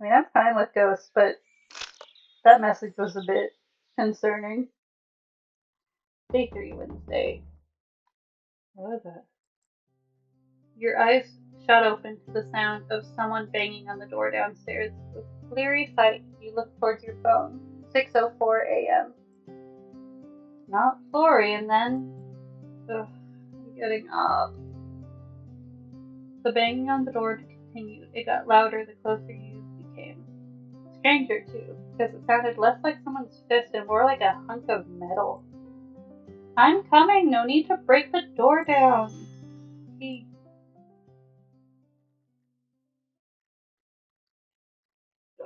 I mean, I'm fine with ghosts, but that message was a bit concerning. Day 3, Wednesday. What was that? Your eyes shot open to the sound of someone banging on the door downstairs. With bleary sight, you look towards your phone. 6:04 a.m. Not Florian, then. Ugh, I'm getting up. The banging on the door continued. It got louder the closer you became. Stranger, too, because it sounded less like someone's fist and more like a hunk of metal. I'm coming. No need to break the door down. He.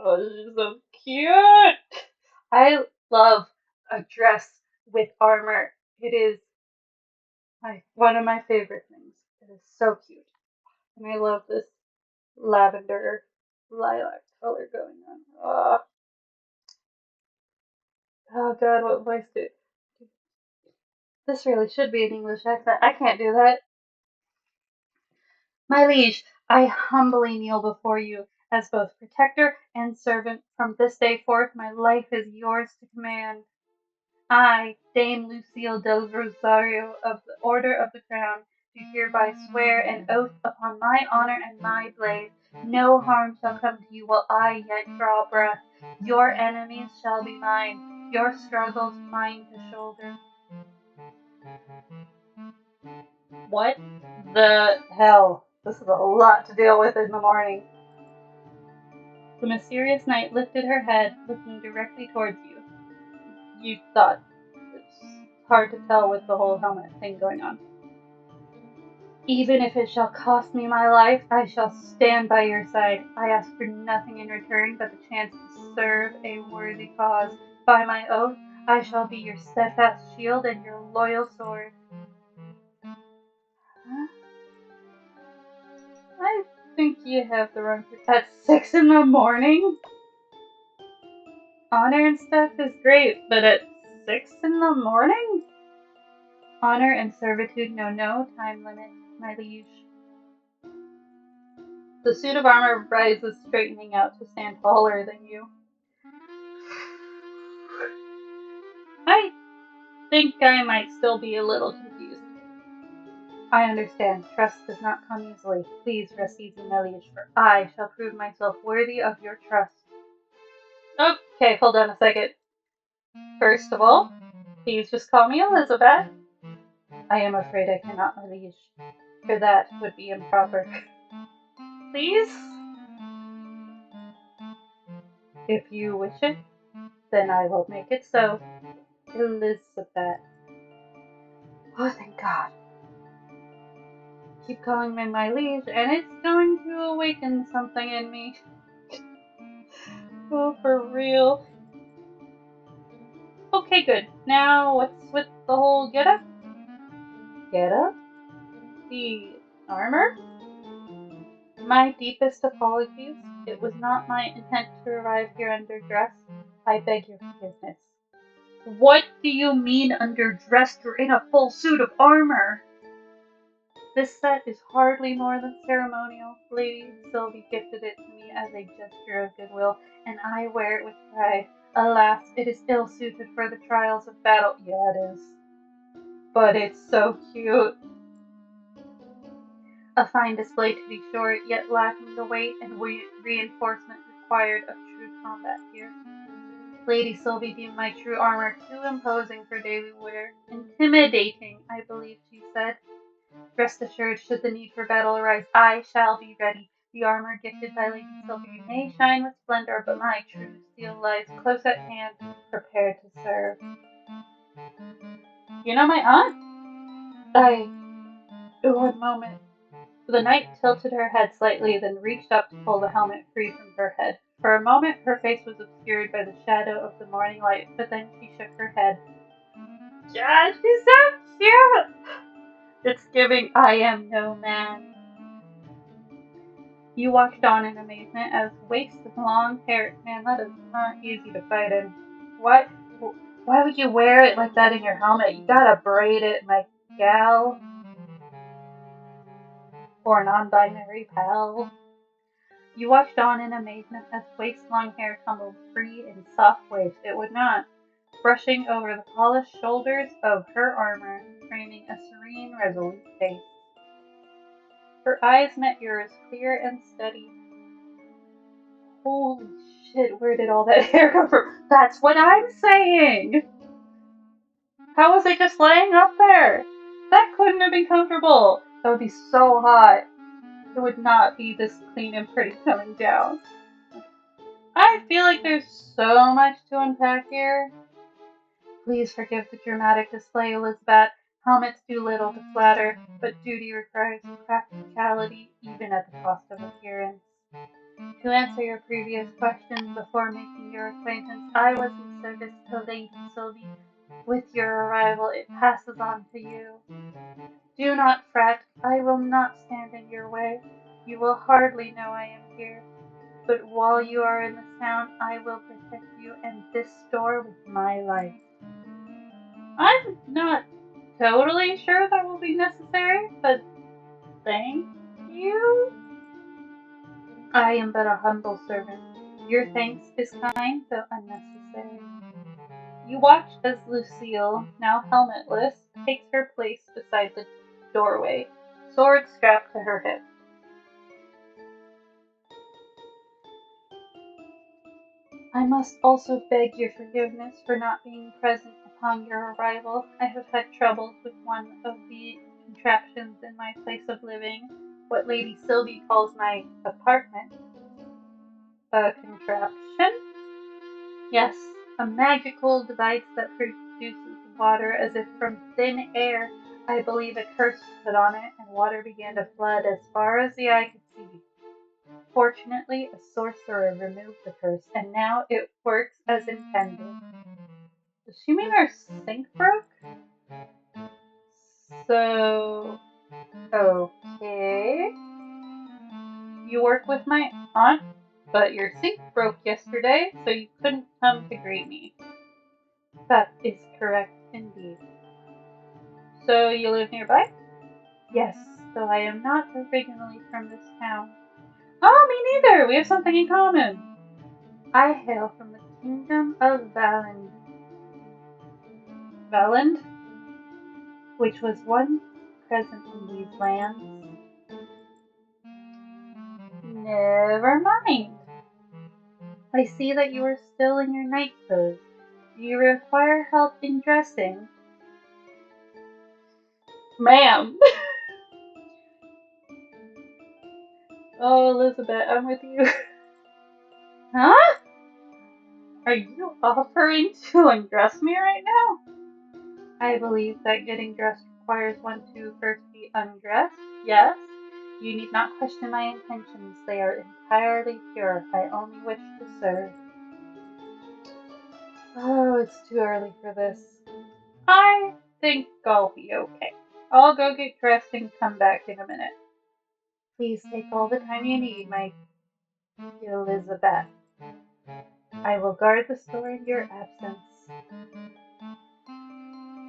Oh, this is so cute. I love a dress with armor. It is one of my favorite things. It is so cute. And I love this lavender lilac color going on. Oh God, what voice do? This really should be an English accent. I can't do that. My liege, I humbly kneel before you as both protector and servant. From this day forth, my life is yours to command. I, Dame Lucille del Rosario of the Order of the Crown, do hereby swear an oath upon my honor and my blade. No harm shall come to you while I yet draw breath. Your enemies shall be mine, your struggles mine to shoulder. What the hell? This is a lot to deal with in the morning. The mysterious knight lifted her head, looking directly towards you. You thought it's hard to tell with the whole helmet thing going on. Even if it shall cost me my life, I shall stand by your side. I ask for nothing in return but the chance to serve a worthy cause. By my oath, I shall be your steadfast shield and your loyal sword. Huh? I think you have the wrong. At 6 in the morning? Honor and stuff is great, but at 6 in the morning? Honor and servitude know no time limit, my liege. The suit of armor rises, straightening out to stand taller than you. I think I might still be a little confused. I understand. Trust does not come easily. Please rest easy, my liege, for I shall prove myself worthy of your trust. Okay, hold on a second. First of all, please just call me Elizabeth. I am afraid I cannot, my liege, for that would be improper. Please? If you wish it, then I will make it so. Elizabeth. Oh, thank God. Keep calling me my liege, and it's going to awaken something in me. Oh, for real. Okay, good. Now, what's with the whole get up? Get up? The armor? My deepest apologies. It was not my intent to arrive here underdressed. I beg your forgiveness. What do you mean underdressed? You're in a full suit of armor. This set is hardly more than ceremonial. Lady Sylvie gifted it to me as a gesture of goodwill, and I wear it with pride. Alas, it is ill-suited for the trials of battle. Yeah, it is. But it's so cute. A fine display to be sure, yet lacking the weight and reinforcement required of true combat here. Lady Sylvie deemed my true armor too imposing for daily wear. Intimidating, I believe she said. Rest assured, should the need for battle arise, I shall be ready. The armor gifted by Lady Sylvie may shine with splendor, but my true steel lies close at hand, prepared to serve. You know my aunt? One moment. The knight tilted her head slightly, then reached up to pull the helmet free from her head. For a moment, her face was obscured by the shadow of the morning light, but then she shook her head. Yeah, she's so cute! It's giving I am no man. You watched on in amazement as waist and long hair. Man, that is not easy to fight in. What? Why would you wear it like that in your helmet? You gotta braid it, my gal. Or non-binary pal. You watched on in amazement as waist-long hair tumbled free in soft waves it would not, brushing over the polished shoulders of her armor, framing a serene, resolute face. Her eyes met yours, clear and steady. Holy shit, where did all that hair come from? That's what I'm saying! How was it just laying up there? That couldn't have been comfortable. That would be so hot. It would not be this clean and pretty coming down. I feel like there's so much to unpack here. Please forgive the dramatic display, Elizabeth. Helmets do little to flatter, but duty requires practicality even at the cost of appearance. To answer your previous questions before making your acquaintance, I was in service to Lady Sylvie. With your arrival, it passes on to you. Do not fret, I will not stand in your way. You will hardly know I am here, but while you are in this town, I will protect you and this store with my life. I'm not totally sure that will be necessary, but thank you. I am but a humble servant. Your thanks is kind, though unnecessary. You watch as Lucille, now helmetless, takes her place beside the doorway, sword strapped to her hip. I must also beg your forgiveness for not being present upon your arrival. I have had troubles with one of the contraptions in my place of living, what Lady Sylvie calls my apartment. A contraption? Yes, a magical device that produces water as if from thin air. I believe a curse was put on it, and water began to flood as far as the eye could see. Fortunately, a sorcerer removed the curse, and now it works as intended. Does she mean our sink broke? So, okay. You work with my aunt, but your sink broke yesterday, so you couldn't come to greet me. That is correct indeed. So you live nearby? Yes, though I am not originally from this town. Oh, me neither! We have something in common. I hail from the kingdom of Valand, which was once present in these lands. Never mind. I see that you are still in your night clothes. Do you require help in dressing? Ma'am. Oh, Elizabeth, I'm with you. Huh? Are you offering to undress me right now? I believe that getting dressed requires one to first be undressed. Yes. You need not question my intentions. They are entirely pure. I only wish to serve. Oh, it's too early for this. I think I'll be okay. I'll go get dressed and come back in a minute. Please take all the time you need, my Elizabeth. I will guard the store in your absence.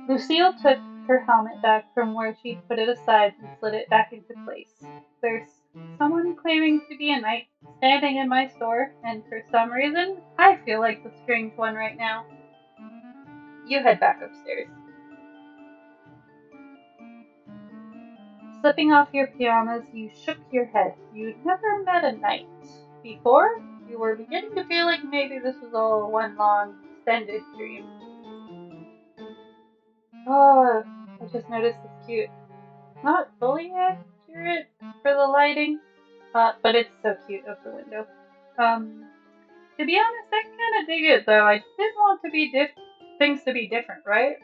Lucille took her helmet back from where she'd put it aside and slid it back into place. There's someone claiming to be a knight standing in my store, and for some reason, I feel like the strange one right now. You head back upstairs. Slipping off your pajamas, you shook your head. You'd never met a knight before. You were beginning to feel like maybe this was all one long, extended dream. Oh, I just noticed this cute, not fully accurate for the lighting, but it's so cute of the window. To be honest, I kind of dig it though. I did want to be things to be different, right?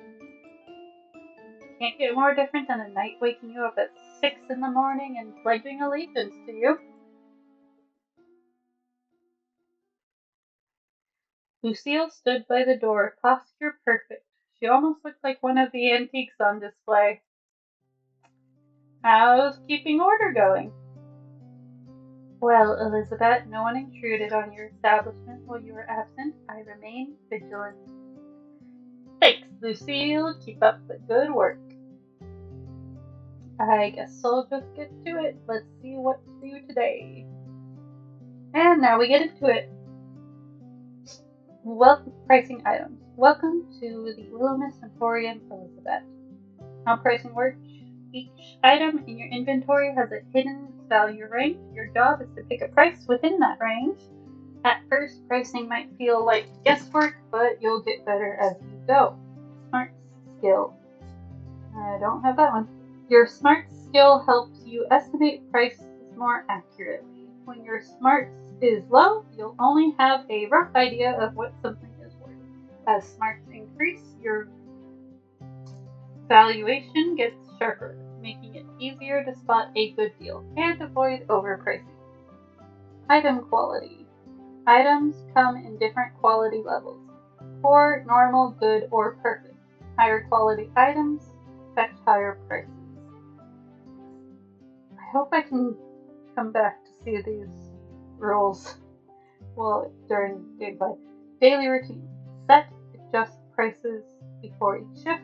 Can't get more different than a knight waking you up at 6 in the morning and pledging allegiance to you. Lucille stood by the door, posture perfect. She almost looked like one of the antiques on display. How's keeping order going? Well, Elizabeth, no one intruded on your establishment while you were absent. I remain vigilant. Thanks, Lucille. Keep up the good work. I guess I'll just get to it. Let's see what to do today. And now we get into it. Welcome pricing items. Welcome to the Willowmist Emporium, Elizabeth. How pricing works. Each item in your inventory has a hidden value range. Your job is to pick a price within that range. At first, pricing might feel like guesswork, but you'll get better as you go. Smart skill. I don't have that one. Your smart skill helps you estimate prices more accurately. When your smarts is low, you'll only have a rough idea of what something is worth. As smarts increase, your valuation gets sharper, making it easier to spot a good deal and avoid overpricing. Item quality. Items come in different quality levels: poor, normal, good, or perfect. Higher quality items fetch higher prices. I hope I can come back to see these rules during gameplay. Daily routine. Set, adjust prices before each shift.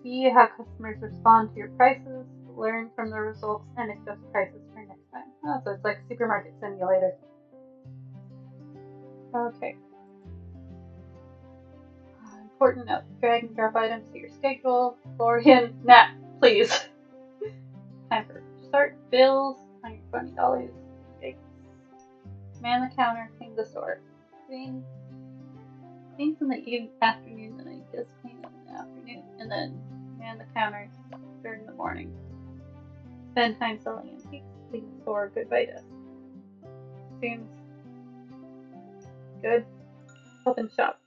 See how customers respond to your prices. Learn from the results and adjust prices for next time. Oh, so it's like supermarket simulator. Okay. Important note. Drag and drop items to your schedule. Florian, nap, please. Time for start bills. $120. Yikes. Man the counter, clean the store. Cleans in the afternoon, then I just clean them in the afternoon, and then man the counters during the morning. Spend time selling antiques, clean the store, goodbye desk. Seems good. Open shop.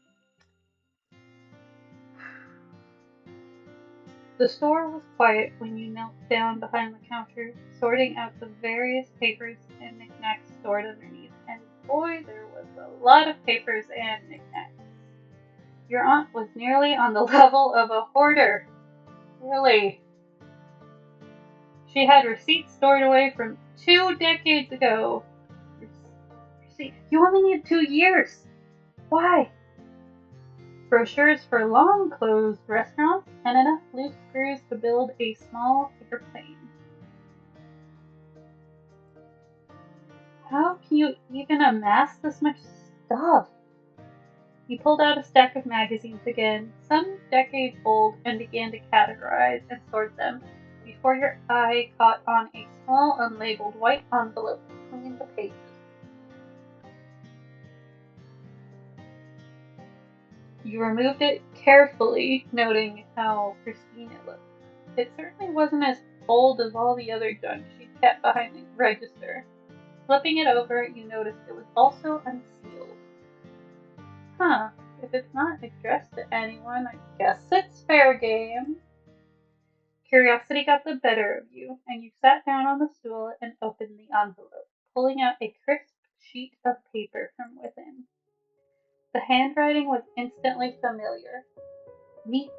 The store was quiet when you knelt down behind the counter, sorting out the various papers and knickknacks stored underneath. And boy, there was a lot of papers and knickknacks. Your aunt was nearly on the level of a hoarder. Really? She had receipts stored away from 2 decades ago. You only need 2 years. Why? Brochures for long closed restaurants and enough loose screws to build a small airplane. How can you even amass this much stuff? He pulled out a stack of magazines again, some decades old, and began to categorize and sort them before your eye caught on a small unlabeled white envelope between the pages. You removed it carefully, noting how pristine it looked. It certainly wasn't as old as all the other junk she'd kept behind the register. Flipping it over, you noticed it was also unsealed. Huh, if it's not addressed to anyone, I guess it's fair game. Curiosity got the better of you, and you sat down on the stool and opened the envelope, pulling out a crisp sheet of paper from within. The handwriting was instantly familiar. Neat,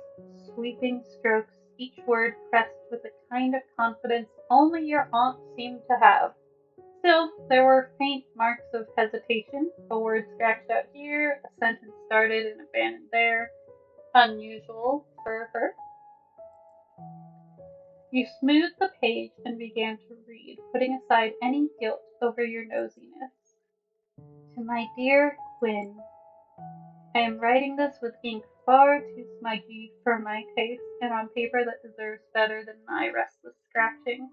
sweeping strokes, each word pressed with a kind of confidence only your aunt seemed to have. Still, there were faint marks of hesitation, a word scratched out here, a sentence started and abandoned there. Unusual for her. You smoothed the page and began to read, putting aside any guilt over your nosiness. To my dear Quinn, I am writing this with ink far too smudgy for my taste and on paper that deserves better than my restless scratching.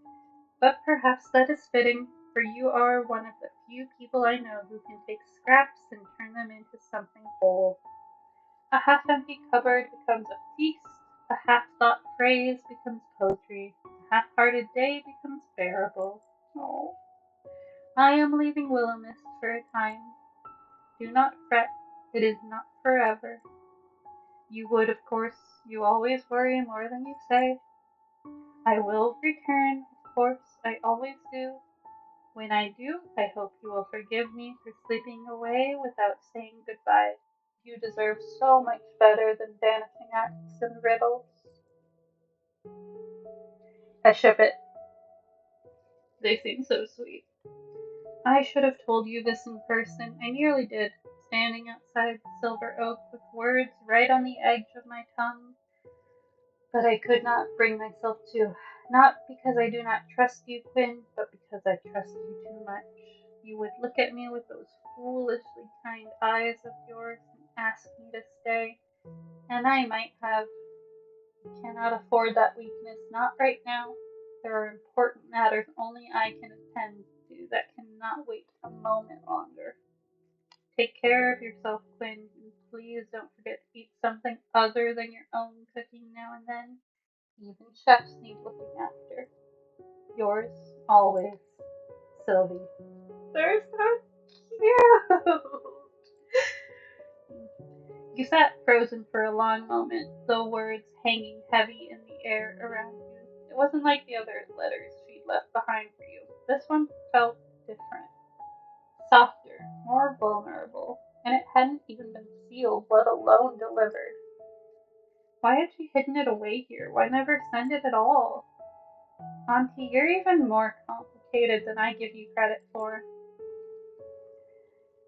But perhaps that is fitting, for you are one of the few people I know who can take scraps and turn them into something whole. A half-empty cupboard becomes a feast, a half-thought phrase becomes poetry, a half-hearted day becomes bearable. Oh, I am leaving Willowmist for a time. Do not fret, it is not forever. You would, of course, you always worry more than you say. I will return, of course, I always do. When I do, I hope you will forgive me for slipping away without saying goodbye. You deserve so much better than vanishing acts and riddles. I ship it. They seem so sweet. I should have told you this in person. I nearly did, standing outside the silver oak with words right on the edge of my tongue. But I could not bring myself to. Not because I do not trust you, Quinn, but because I trust you too much. You would look at me with those foolishly kind eyes of yours and ask me to stay, and I might have. You cannot afford that weakness, not right now. There are important matters only I can attend to that cannot wait a moment longer. Take care of yourself, Quinn, and please don't forget to eat something other than your own cooking now and then. Even chefs need looking after. Yours, always, Sylvie. They're so cute! You sat frozen for a long moment, the words hanging heavy in the air around you. It wasn't like the other letters she'd left behind for you. This one felt different, softer, more vulnerable, and it hadn't even been sealed, let alone delivered. Why had she hidden it away here? Why never send it at all? Auntie, you're even more complicated than I give you credit for.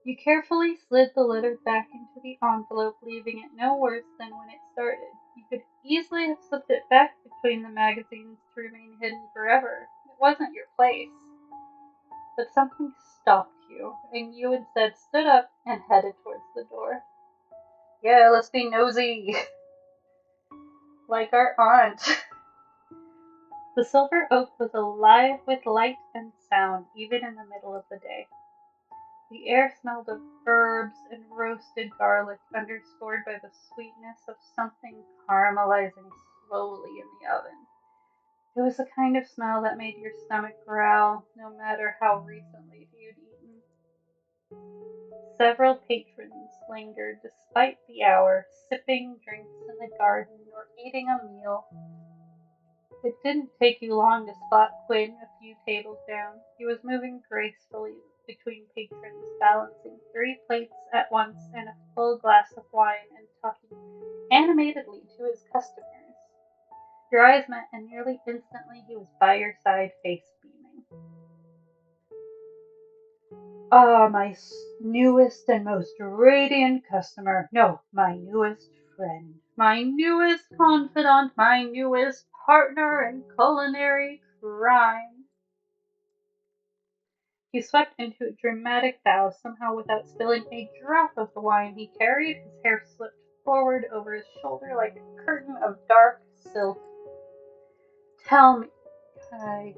You carefully slid the letter back into the envelope, leaving it no worse than when it started. You could easily have slipped it back between the magazines to remain hidden forever. It wasn't your place. But something stopped you, and you instead stood up and headed towards the door. Yeah, let's be nosy. Like our aunt. The silver oak was alive with light and sound, even in the middle of the day. The air smelled of herbs and roasted garlic, underscored by the sweetness of something caramelizing slowly in the oven. It was the kind of smell that made your stomach growl, no matter how recently you'd eaten. Several patrons lingered despite the hour, sipping drinks in the garden or eating a meal. It didn't take you long to spot Quinn a few tables down. He was moving gracefully between patrons, balancing 3 plates at once and a full glass of wine and talking animatedly to his customers. Your eyes met, and nearly instantly he was by your side, face beaming. Ah, my newest and most radiant customer. No, my newest friend. My newest confidant. My newest partner in culinary crime. He swept into a dramatic bow, somehow without spilling a drop of the wine he carried. His hair slipped forward over his shoulder like a curtain of dark silk. Tell me, I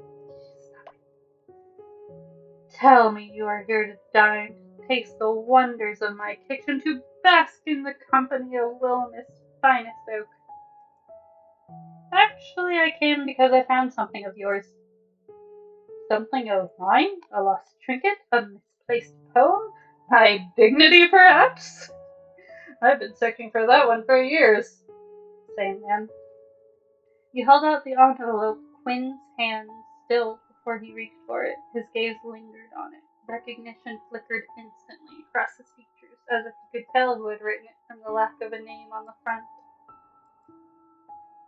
Tell me you are here to dine, to taste the wonders of my kitchen, to bask in the company of Willowmist's finest oak. Actually, I came because I found something of yours. Something of mine? A lost trinket? A misplaced poem? My dignity, perhaps? I've been searching for that one for years. Same, man. You held out the envelope, Quinn's hand still before he reached for it. His gaze lingered on it. Recognition flickered instantly across his features, as if he could tell who had written it from the lack of a name on the front.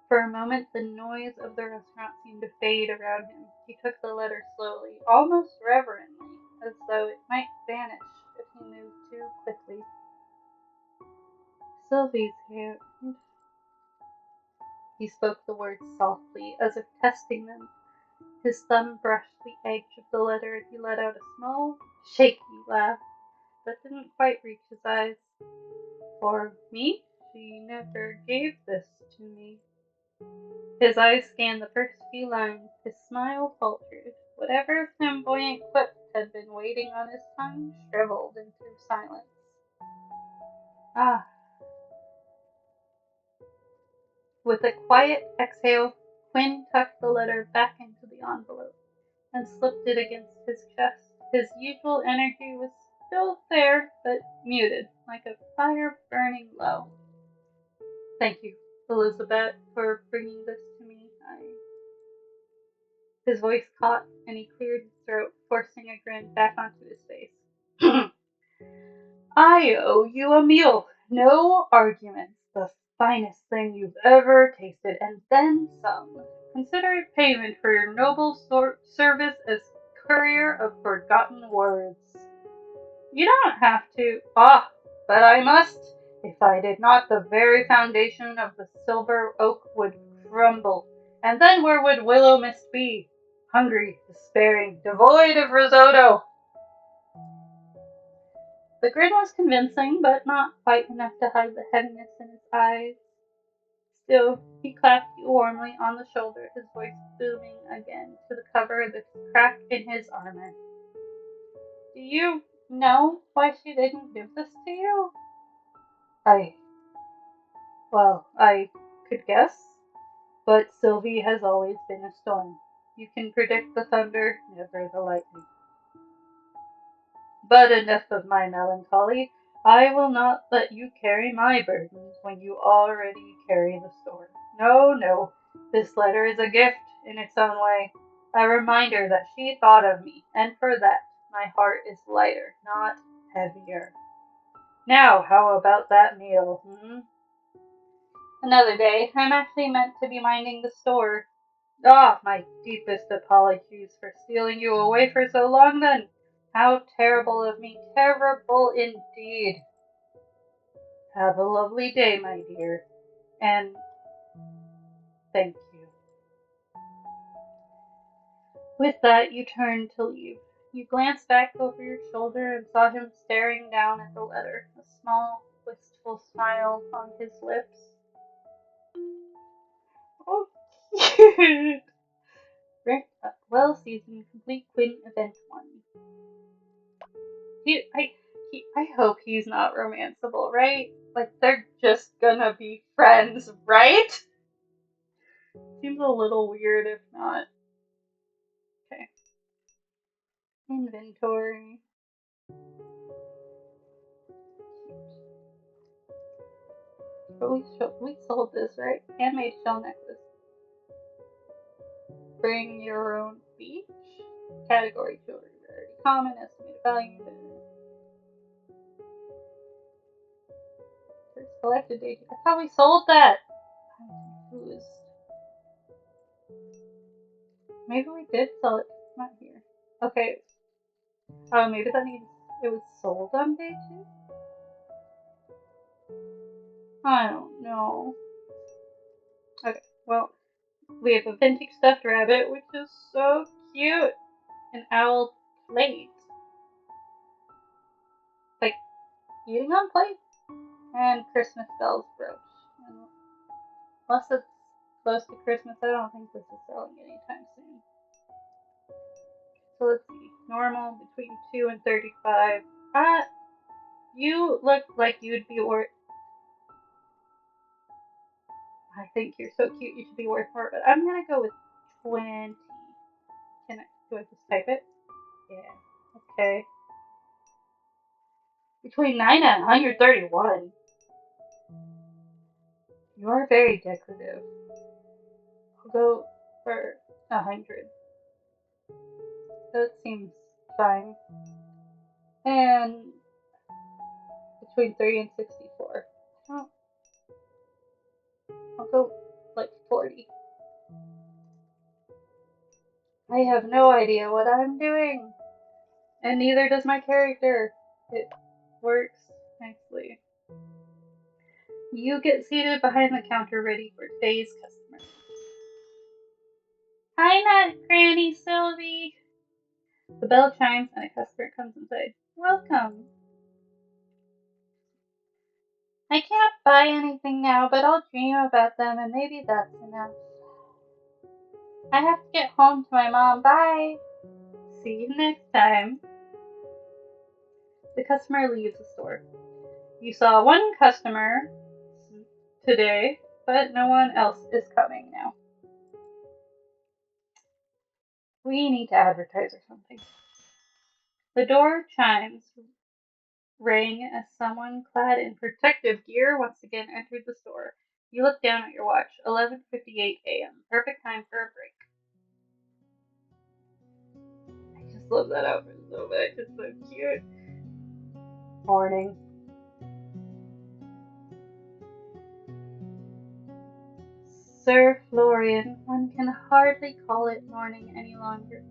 For a moment, the noise of the restaurant seemed to fade around him. He took the letter slowly, almost reverently, as though it might vanish if he moved too quickly. Sylvie's hand. He spoke the words softly, as if testing them. His thumb brushed the edge of the letter and he let out a small, shaky laugh that didn't quite reach his eyes. For me? She never gave this to me. His eyes scanned the first few lines. His smile faltered. Whatever flamboyant quip had been waiting on his tongue shriveled into silence. Ah. With a quiet exhale, Quinn tucked the letter back into the envelope and slipped it against his chest. His usual energy was still there, but muted, like a fire burning low. Thank you, Elizabeth, for bringing this to me. His voice caught, and he cleared his throat, forcing a grin back onto his face. I owe you a meal. No arguments. The finest thing you've ever tasted, and then some. Consider it payment for your noble service as courier of forgotten words. You don't have to. Ah, but I must. If I did not, the very foundation of the silver oak would crumble. And then where would Willowmist be? Hungry, despairing, devoid of risotto. The grin was convincing, but not quite enough to hide the heaviness in his eyes. Still, he clapped you warmly on the shoulder, his voice booming again to cover the crack in his armor. Do you know why she didn't give this to you? I could guess, but Sylvie has always been a storm. You can predict the thunder, never the lightning. But enough of my melancholy. I will not let you carry my burdens when you already carry the store. No, no, this letter is a gift in its own way, a reminder that she thought of me, and for that my heart is lighter, not heavier. Now, how about that meal, Another day. I'm actually meant to be minding the store. Ah, my deepest apologies for stealing you away for so long then. How terrible of me, terrible indeed. Have a lovely day, my dear, and thank you. With that, you turned to leave. You glanced back over your shoulder and saw him staring down at the letter, a small, wistful smile on his lips. Oh, cute! Well-seasoned, complete Quinn Event 1. He, I, I hope he's not romanceable, right? Like, they're just gonna be friends, right? Seems a little weird if not. Okay. Inventory. But we sold this, right? Handmade shell necklace. Bring your own beach. Category jewelry rarity. Common estimated value. Selected date. I thought we sold that. I'm confused. Maybe we did sell it. It's not here. Okay. Oh, maybe that means it was sold on day 2? I don't know. Okay, well, we have a vintage stuffed rabbit, which is so cute. An owl plate. Like, eating on plate? And Christmas bells brooch. And unless it's close to Christmas, I don't think this is selling anytime soon. So let's see. Normal, between 2 and 35. You look like you'd be worth... I think you're so cute, you should be worth more, but I'm gonna go with 20. Do I just type it? Yeah. Okay. Between 9 and 131. You are very decorative. I'll go for 100. That seems fine. And between 30 and 64. Oh, I'll go like 40. I have no idea what I'm doing. And neither does my character. It works nicely. You get seated behind the counter ready for today's customer. Hi, Nut Granny Sylvie. The bell chimes and a customer comes inside. Welcome. I can't buy anything now, but I'll dream about them and maybe that's enough. I have to get home to my mom. Bye. See you next time. The customer leaves the store. You saw one customer today, but no one else is coming now. We need to advertise or something. The door chimes rang as someone clad in protective gear once again entered the store. You look down at your watch. 11:58 a.m. Perfect time for a break. I just love that outfit so much. It's so cute. Morning. Sir Florian, one can hardly call it morning any longer.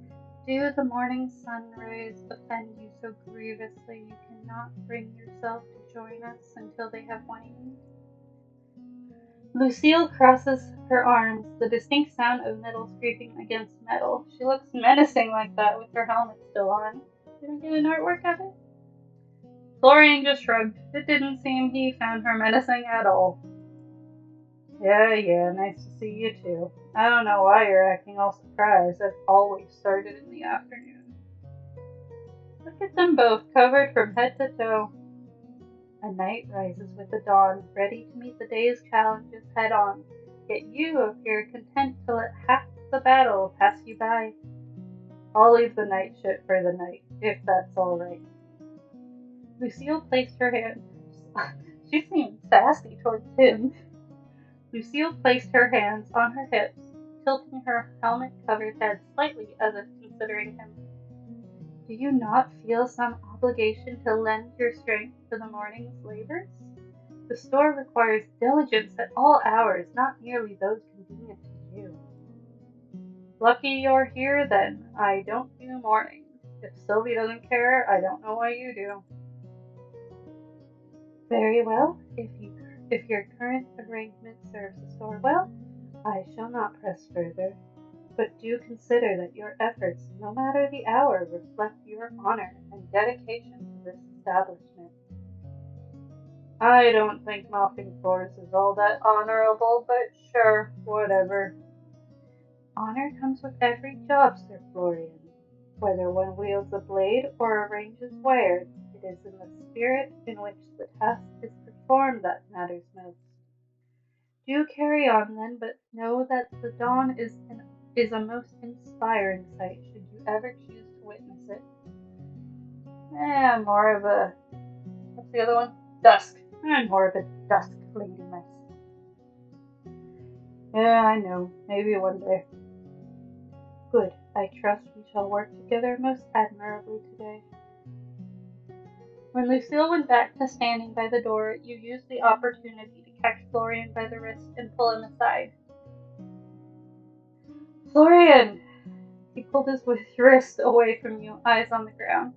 Do the morning sun rays offend you so grievously you cannot bring yourself to join us until they have waned? Lucille crosses her arms, the distinct sound of metal scraping against metal. She looks menacing like that with her helmet still on. Did I get an artwork of it? Florian just shrugged. It didn't seem he found her menacing at all. Yeah, nice to see you too. I don't know why you're acting all surprised. I've always started in the afternoon. Look at them both, covered from head to toe. A night rises with the dawn, ready to meet the day's challenges head on. Yet you appear content to let half the battle pass you by. I'll leave the night shit for the night, if that's all right. Lucille placed her hand. She seemed sassy towards him. Lucille placed her hands on her hips, tilting her helmet-covered head slightly as if considering him. Do you not feel some obligation to lend your strength to the morning's labors? The store requires diligence at all hours, not merely those convenient to you. Lucky you're here, then. I don't do mornings. If Sylvie doesn't care, I don't know why you do. Very well. If your current arrangement serves the store well, I shall not press further. But do consider that your efforts, no matter the hour, reflect your honor and dedication to this establishment. I don't think mopping floors is all that honorable, but sure, whatever. Honor comes with every job, Sir Florian. Whether one wields a blade or arranges wares, it is in the spirit in which the task is performed that matters most. Do carry on then, but know that the dawn is a most inspiring sight should you ever choose to witness it. More of a, what's the other one? Dusk. I'm more of a dusk lady myself. Yeah, I know. Maybe one day. Good. I trust we shall work together most admirably today. When Lucille went back to standing by the door, you used the opportunity to catch Florian by the wrist and pull him aside. Florian! He pulled his wrist away from you, eyes on the ground.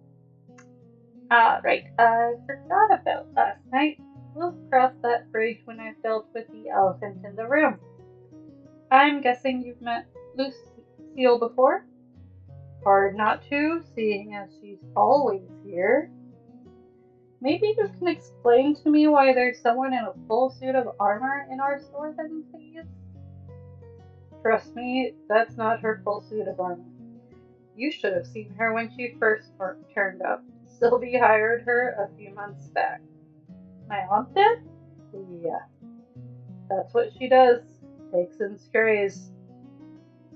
Right. I forgot about last night. We'll cross that bridge when I've dealt with the elephant in the room. I'm guessing you've met Lucille before? Hard not to, seeing as she's always here. Maybe you can explain to me why there's someone in a full suit of armor in our store then, please? Trust me, that's not her full suit of armor. You should have seen her when she first turned up. Sylvie hired her a few months back. My aunt did? Yeah, that's what she does. Takes in strays.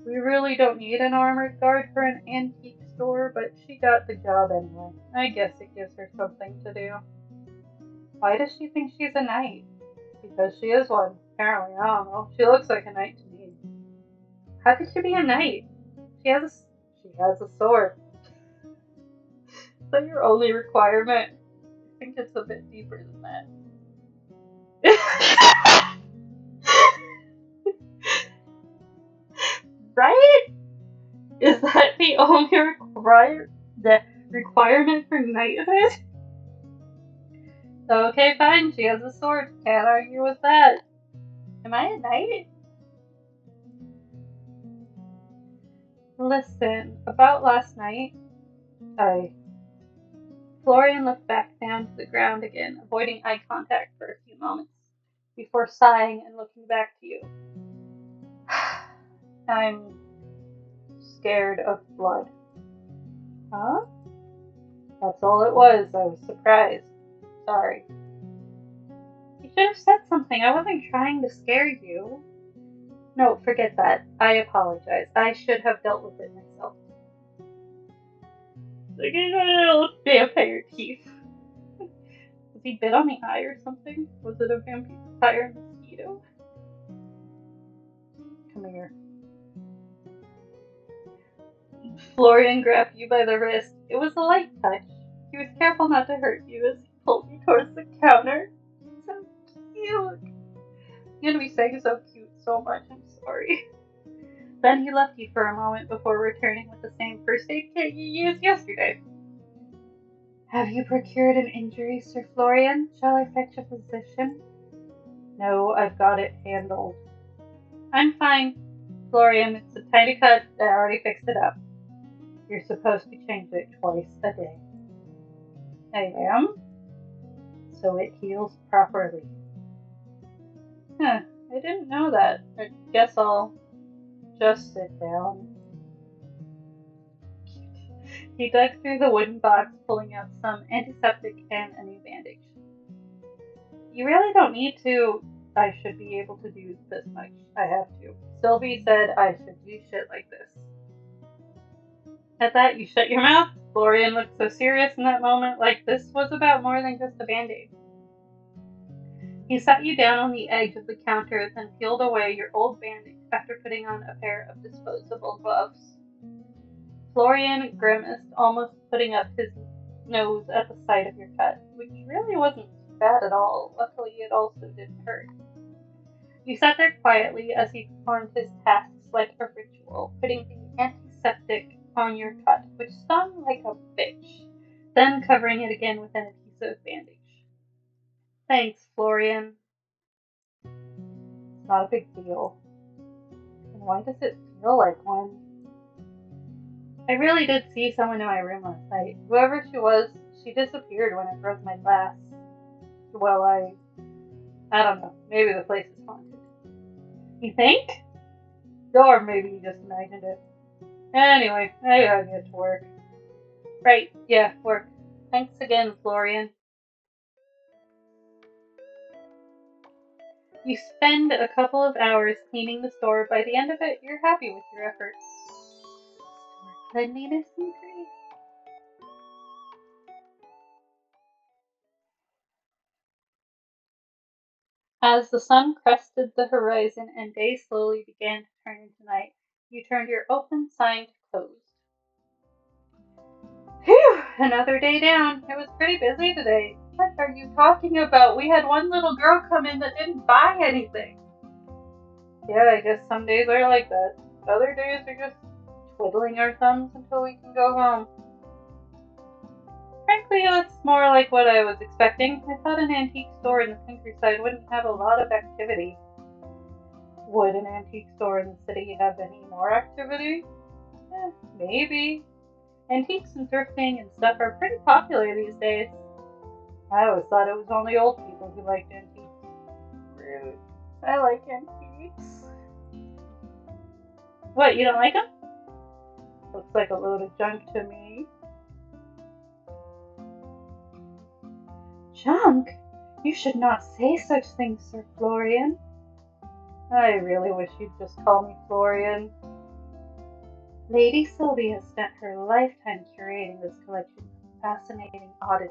We really don't need an armored guard for an antique store, but she got the job anyway. I guess it gives her something to do. Why does she think she's a knight? Because she is one. Apparently, I don't know. She looks like a knight to me. How could she be a knight? She has a, she has a sword. Is that your only requirement? I think it's a bit deeper than that. Right? Is that the only requirement for knighthood? Okay, fine. She has a sword. Can't argue with that. Am I a knight? Listen, about last night, I. Florian looked back down to the ground again, avoiding eye contact for a few moments, before sighing and looking back to you. I'm scared of blood. Huh? That's all it was. I was surprised. Sorry. You should have said something. I wasn't trying to scare you. No, forget that. I apologize. I should have dealt with it myself. Look at little vampire teeth. Was he bit on the eye or something? Was it a vampire mosquito? Come here. Florian grabbed you by the wrist. It was a light touch. He was careful not to hurt you as he pulled you towards the counter. So cute. You're gonna be saying so cute so much. I'm sorry. Then he left you for a moment before returning with the same first aid kit you used yesterday. Have you procured an injury, Sir Florian? Shall I fetch a physician? No, I've got it handled. I'm fine. Florian, it's a tiny cut. I already fixed it up. You're supposed to change it twice a day. I am? so it heals properly. Huh, I didn't know that. I guess I'll just sit down. He dug through the wooden box, pulling out some antiseptic and a new bandage. You really don't need to. I should be able to do this much. I have to. Sylvie said I should do shit like this. At that, you shut your mouth. Florian looked so serious in that moment, like this was about more than just a band-aid. He sat you down on the edge of the counter, then peeled away your old bandage after putting on a pair of disposable gloves. Florian grimaced, almost putting up his nose at the sight of your cut, which really wasn't bad at all. Luckily, it also didn't hurt. You sat there quietly as he performed his tasks like a ritual, putting the antiseptic on your cut, which stung like a bitch, then covering it again with an adhesive bandage. Thanks, Florian. It's not a big deal. And why does it feel like one? I really did see someone in my room last night. Whoever she was, she disappeared when I broke my glass. Well, I don't know. Maybe the place is haunted. You think? Or maybe you just imagined it. Anyway, I gotta get to work. Right, yeah, work. Thanks again, Florian. You spend a couple of hours cleaning the store. By the end of it, you're happy with your efforts. Store cleanliness increase. As the sun crested the horizon and day slowly began to turn into night, you turned your open sign to closed. Phew, another day down. It was pretty busy today. What are you talking about? We had one little girl come in that didn't buy anything. Yeah, I guess some days are like that. Other days are just twiddling our thumbs until we can go home. Frankly, that's more like what I was expecting. I thought an antique store in the countryside wouldn't have a lot of activity. Would an antique store in the city have any more activity? Maybe. Antiques and thrifting and stuff are pretty popular these days. I always thought it was only old people who liked antiques. Rude. I like antiques. What, you don't like them? Looks like a load of junk to me. Junk? You should not say such things, Sir Florian. I really wish you'd just call me Florian. Lady Sylvia spent her lifetime curating this collection of fascinating oddities.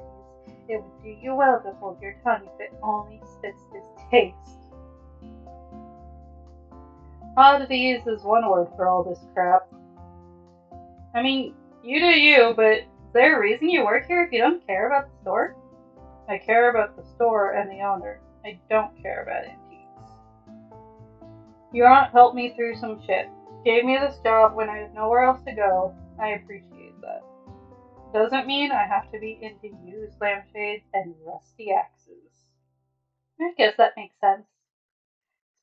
It would do you well to hold your tongue if it only spits distaste. Oddities is one word for all this crap. I mean, you do you, but is there a reason you work here if you don't care about the store? I care about the store and the owner. I don't care about antiques. Your aunt helped me through some shit. Gave me this job when I had nowhere else to go. I appreciate that. Doesn't mean I have to be into used lampshades and rusty axes. I guess that makes sense.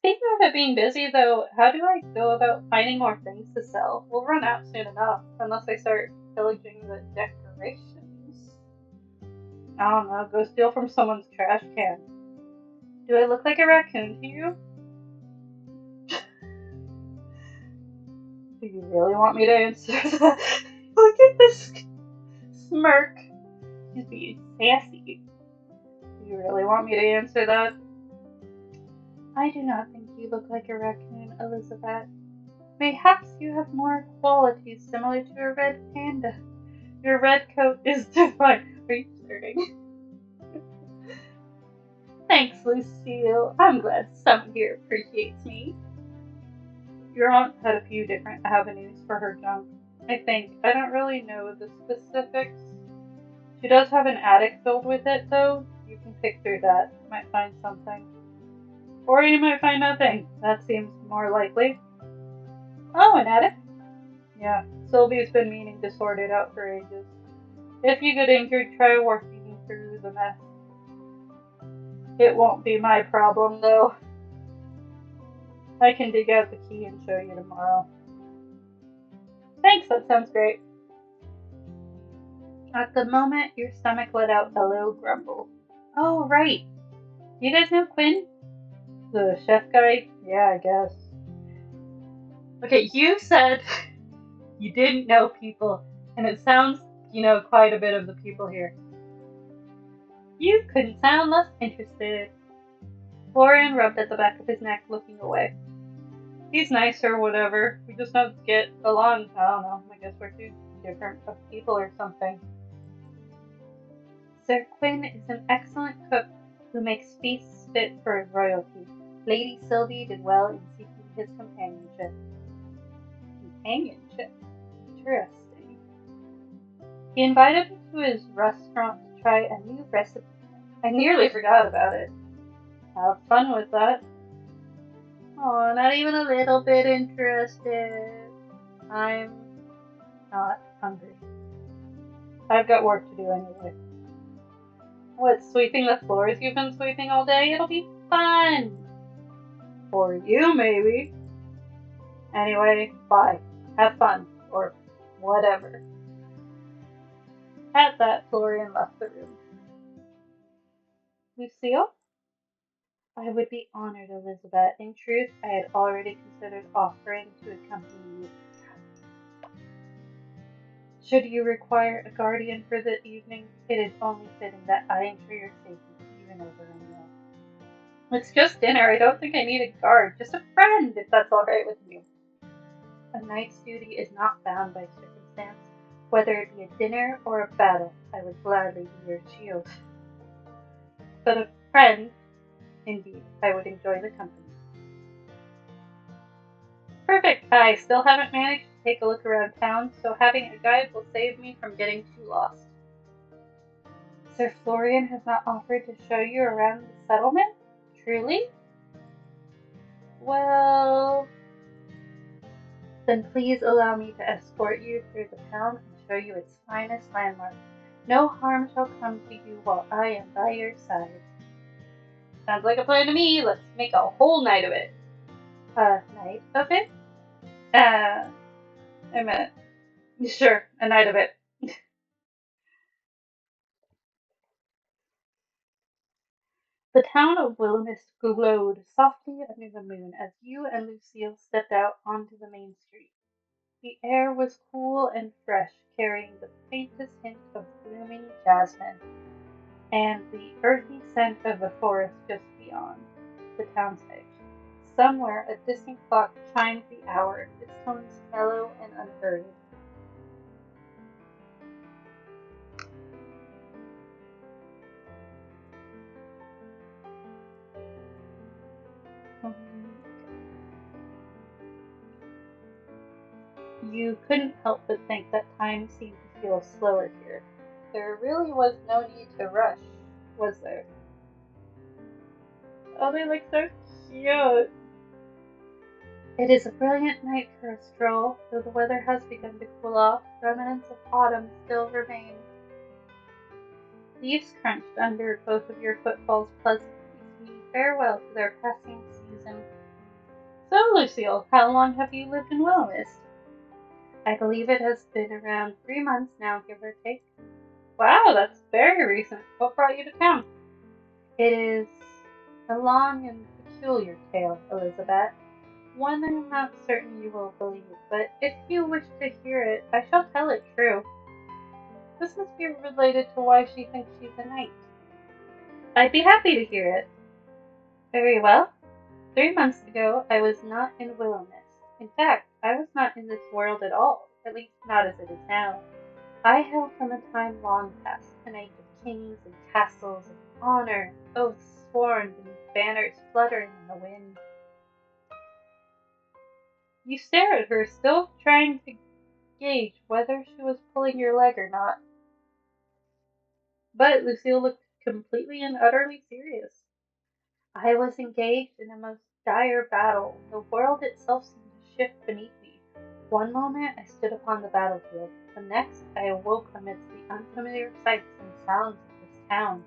Speaking of it being busy, though, how do I go about finding more things to sell? We'll run out soon enough, unless I start pillaging the decorations. I don't know, go steal from someone's trash can. Do I look like a raccoon to you? Do you really want me to answer that? Look at this smirk. He's being sassy. Do you really want me to answer that? I do not think you look like a raccoon, Elizabeth. Mayhaps you have more qualities similar to a red panda. Your red coat is divine. Are you flirting? Thanks, Lucille. I'm glad someone here appreciates me. Your aunt had a few different avenues for her junk. I think. I don't really know the specifics. She does have an attic filled with it, though. You can pick through that. You might find something. Or you might find nothing. That seems more likely. Oh, an attic? Yeah, Sylvie's been meaning to sort it out for ages. If you get injured, try working through the mess. It won't be my problem, though. I can dig out the key and show you tomorrow. Thanks, that sounds great. At the moment, your stomach let out a low grumble. Oh, right. You guys know Quinn? The chef guy? Yeah, I guess. Okay, you said you didn't know people, and it sounds you know quite a bit of the people here. You couldn't sound less interested. Florian rubbed at the back of his neck, looking away. He's nice or whatever. We just don't get along. I don't know. I guess we're two different people or something. Sir Quinn is an excellent cook who makes feasts fit for royalty. Lady Sylvie did well in seeking his companionship. Companionship? Interesting. He invited me to his restaurant to try a new recipe. I nearly forgot about it. Have fun with that. Oh, not even a little bit interested. I'm not hungry. I've got work to do anyway. What, sweeping the floors you've been sweeping all day? It'll be fun. For you, maybe. Anyway, bye. Have fun. Or whatever. At that, Florian left the room. Lucille? I would be honored, Elizabeth. In truth, I had already considered offering to accompany you. Should you require a guardian for the evening, it is only fitting that I ensure your safety, even over a meal. It's just dinner. I don't think I need a guard. Just a friend, if that's all right with you. A knight's duty is not bound by circumstance. Whether it be a dinner or a battle, I would gladly be your shield. But a friend, indeed, I would enjoy the company. Perfect. I still haven't managed to take a look around town, so having a guide will save me from getting too lost. Sir Florian has not offered to show you around the settlement? Truly? Well, then please allow me to escort you through the town and show you its finest landmarks. No harm shall come to you while I am by your side. Sounds like a plan to me. Let's make a whole night of it. A night of it? A minute. Sure, a night of it. The town of Willowmist glowed softly under the moon as you and Lucille stepped out onto the main street. The air was cool and fresh, carrying the faintest hint of blooming jasmine and the earthy scent of the forest just beyond the town's edge. Somewhere a distant clock chimed the hour, its tones mellow and unhurried. You couldn't help but think that time seemed to feel slower here. There really was no need to rush, was there? Oh, they look so cute. It is a brilliant night for a stroll, though the weather has begun to cool off. Remnants of autumn still remain. Leaves crunched under both of your footfalls pleasantly, meaning farewell to their passing season. So, Lucille, how long have you lived in Willowmist? I believe it has been around 3 months now, give or take. Wow, that's very recent. What brought you to town? It is a long and peculiar tale, Elizabeth. One I am not certain you will believe, but if you wish to hear it, I shall tell it true. This must be related to why she thinks she's a knight. I'd be happy to hear it. Very well. 3 months ago, I was not in Willowmist. In fact, I was not in this world at all, at least not as it is now. I hail from a time long past, an age of kings and castles, of honor, oaths sworn beneath banners fluttering in the wind. You stare at her, still trying to gauge whether she was pulling your leg or not. But Lucille looked completely and utterly serious. I was engaged in a most dire battle. The world itself seemed to shift beneath me. One moment I stood upon the battlefield. The next I awoke amidst the unfamiliar sights and sounds of this town.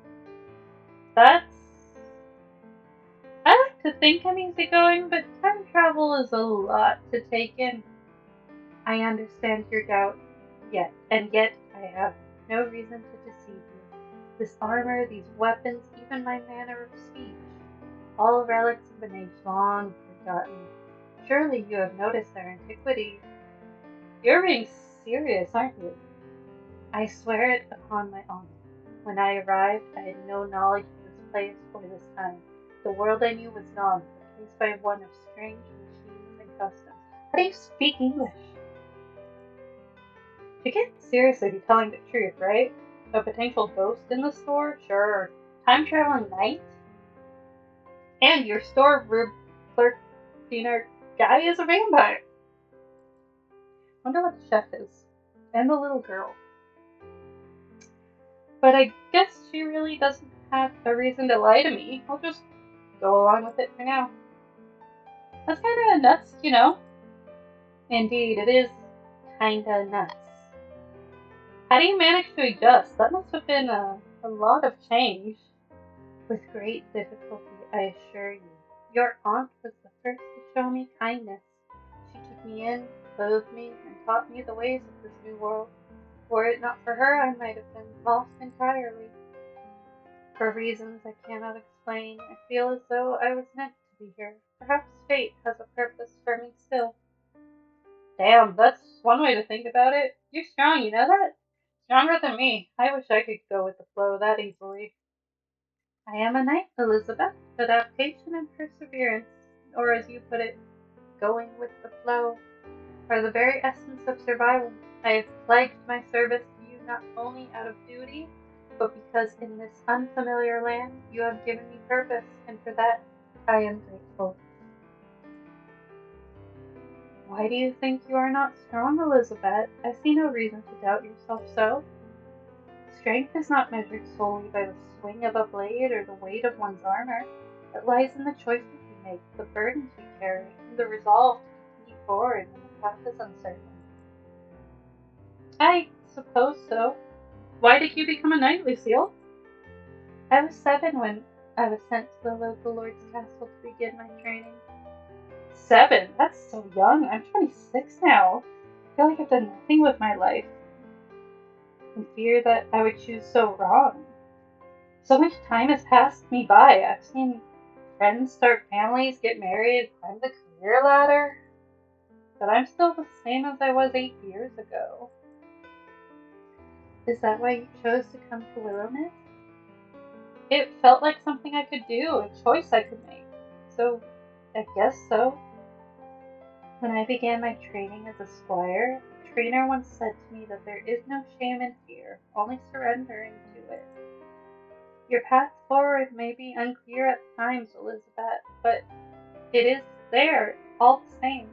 That's... I like to think I'm easygoing, but time travel is a lot to take in. I understand your doubt, yet I have no reason to deceive you. This armor, these weapons, even my manner of speech, all relics of an age long forgotten. Surely you have noticed their antiquity. You're being serious, aren't you? I swear it upon my honor. When I arrived, I had no knowledge of this place or this time. The world I knew was gone, replaced by one of strange machines and customs. How do you speak English? You can't seriously be telling the truth, right? A potential ghost in the store? Sure. Time traveling knight? And your store clerk cleaner guy is a vampire. Wonder what the chef is. And the little girl. But I guess she really doesn't have a reason to lie to me. I'll just go along with it for now. That's kinda nuts, you know? Indeed, it is kinda nuts. How do you manage to adjust? That must have been a lot of change. With great difficulty, I assure you. Your aunt was the first to show me kindness. She took me in, clothed me, and taught me the ways of this new world. Were it not for her, I might have been lost entirely. For reasons I cannot explain, I feel as though I was meant to be here. Perhaps fate has a purpose for me still. Damn, that's one way to think about it. You're strong, you know that? Stronger than me. I wish I could go with the flow that easily. I am a knight, Elizabeth. Adaptation and perseverance, or as you put it, going with the flow, are the very essence of survival. I have pledged my service to you not only out of duty, but because in this unfamiliar land you have given me purpose, and for that I am grateful. Why do you think you are not strong, Elizabeth? I see no reason to doubt yourself so. Strength is not measured solely by the swing of a blade or the weight of one's armor. It lies in the choices we make, the burdens we carry, and the resolve to continue forward when the path is uncertain. I suppose so. Why did you become a knight, Lucille? I was 7 when I was sent to the local lord's castle to begin my training. 7? That's so young. I'm 26 now. I feel like I've done nothing with my life. I fear that I would choose so wrong. So much time has passed me by. I've seen friends start families, get married, climb the career ladder. But I'm still the same as I was 8 years ago. Is that why you chose to come to Willowmist? It felt like something I could do, a choice I could make. So, I guess so. When I began my training as a squire, a trainer once said to me that there is no shame in fear, only surrendering to it. Your path forward may be unclear at times, Elizabeth, but it is there, all the same.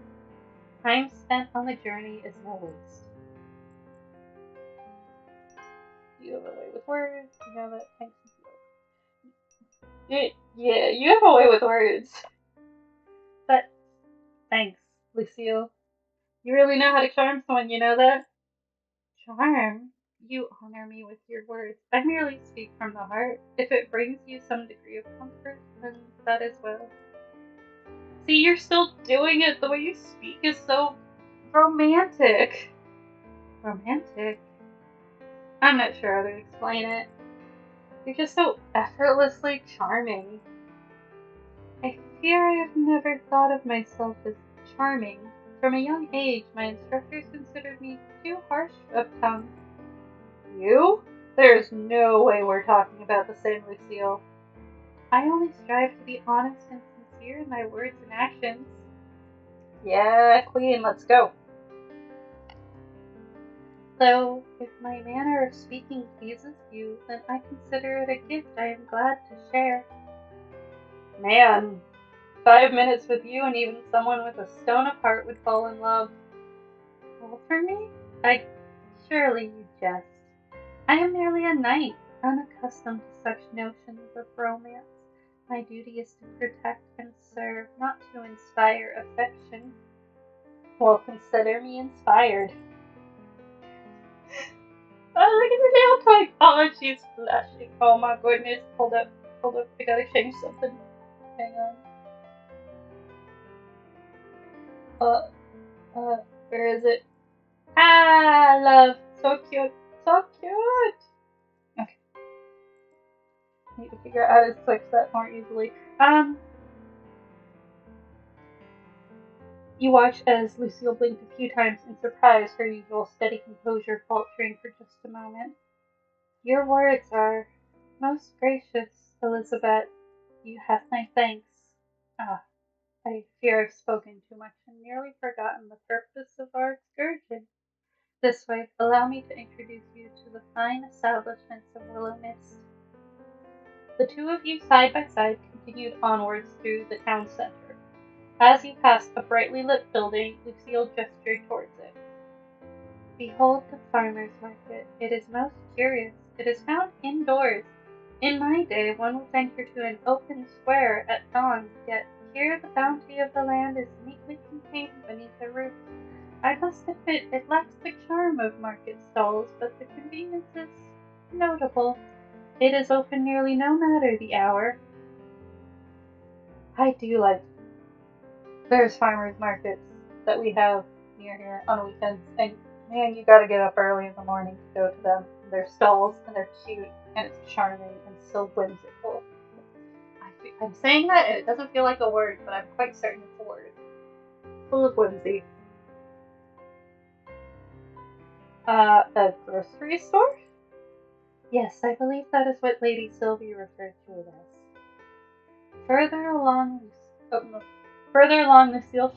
Time spent on the journey is no waste. You have a way with words, you know that. Thanks. Yeah, you have a way with words. But thanks, Lucille. You really know how to charm someone, you know that? Charm? You honor me with your words. I merely speak from the heart. If it brings you some degree of comfort, then that is well. See, you're still doing it. The way you speak is so romantic. Romantic? I'm not sure how to explain it. You're just so effortlessly charming. I fear I have never thought of myself as charming. From a young age, my instructors considered me too harsh of tongue. You? There's no way we're talking about the same Lucille. I only strive to be honest and sincere in my words and actions. Yeah, Queen, let's go. So, if my manner of speaking pleases you, then I consider it a gift I am glad to share. Man, 5 minutes with you and even someone with a stone of heart would fall in love. All for me? Surely you jest. I am merely a knight, unaccustomed to such notions of romance. My duty is to protect and serve, not to inspire affection. Well, consider me inspired. Oh, look at the nail type. Oh, she's blushing. Oh my goodness. Hold up. I gotta change something. Hang on. Where is it? Ah, love. So cute. So cute. Okay. Need to figure out how to switch that more easily. You watch as Lucille blinked a few times in surprise, her usual steady composure faltering for just a moment. Your words are most gracious, Elizabeth. You have my thanks. Ah, I fear I've spoken too much and nearly forgotten the purpose of our excursion. This way, allow me to introduce you to the fine establishments of Willowmist. The two of you side by side continued onwards through the town center. As you passed a brightly lit building, Lucille gestured towards it. Behold the farmer's market. It is most curious. It is found indoors. In my day, one would venture to an open square at dawn, yet here the bounty of the land is neatly contained beneath a roof. I must admit it lacks the charm of market stalls, but the convenience is notable. It is open nearly no matter the hour. I do like there's farmers markets that we have near here on weekends, and man, you gotta get up early in the morning to go to them. They're stalls and they're cute and it's charming and so whimsical. I'm saying that and it doesn't feel like a word, but I'm quite certain it's a word. Full of whimsy. A grocery store? Yes, I believe that is what Lady Sylvie referred to it as. Further along, oh, no. Further along, Lucille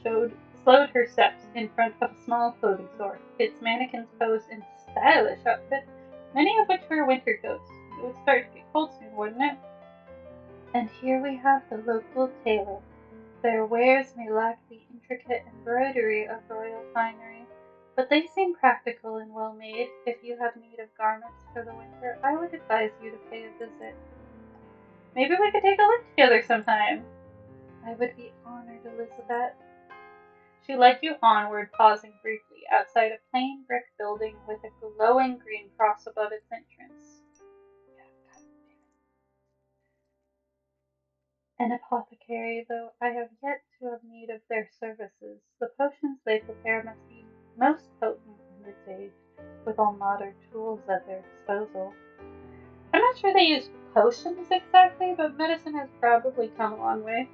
slowed her steps in front of a small clothing store. Its mannequins posed in stylish outfits, many of which were winter coats. It would start to get cold soon, wouldn't it? And here we have the local tailor. Their wares may lack the intricate embroidery of royal finery, but they seem practical and well made. If you have need of garments for the winter, I would advise you to pay a visit. Maybe we could take a look together sometime. I would be honored, Elizabeth. She led you onward, pausing briefly outside a plain brick building with a glowing green cross above its entrance. An apothecary, though I have yet to have need of their services. The potions they prepare must be most potent in this age, with all modern tools at their disposal. I'm not sure they use potions exactly, but medicine has probably come a long way.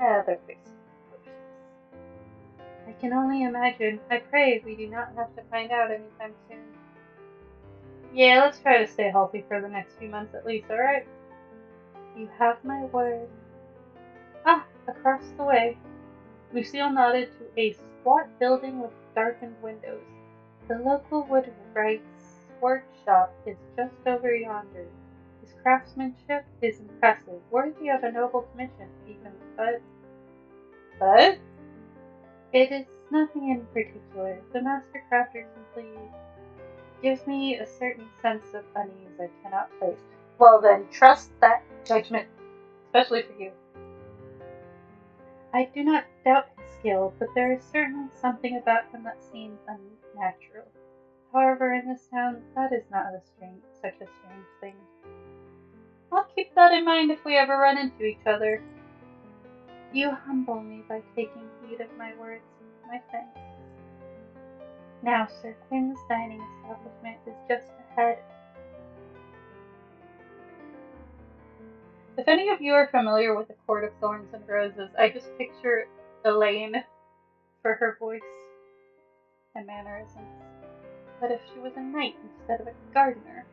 They're fixing potions. I can only imagine. I pray we do not have to find out anytime soon. Yeah, let's try to stay healthy for the next few months at least, alright? You have my word. Ah, across the way. Lucille nodded to a squat building with darkened windows. The local woodwright's workshop is just over yonder. His craftsmanship is impressive, worthy of a noble commission, even, but it is nothing in particular. The master crafter simply gives me a certain sense of unease I cannot place. Well then, trust that judgment, especially for you. I do not doubt his skill, but there is certainly something about him that seems unnatural. However, in this town, that is not such a strange thing. I'll keep that in mind if we ever run into each other. You humble me by taking heed of my words. My thanks. Now, Sir Quinn's dining establishment is just ahead. If any of you are familiar with the Court of Thorns and Roses, I just picture Elaine for her voice and mannerisms. But if she was a knight instead of a gardener?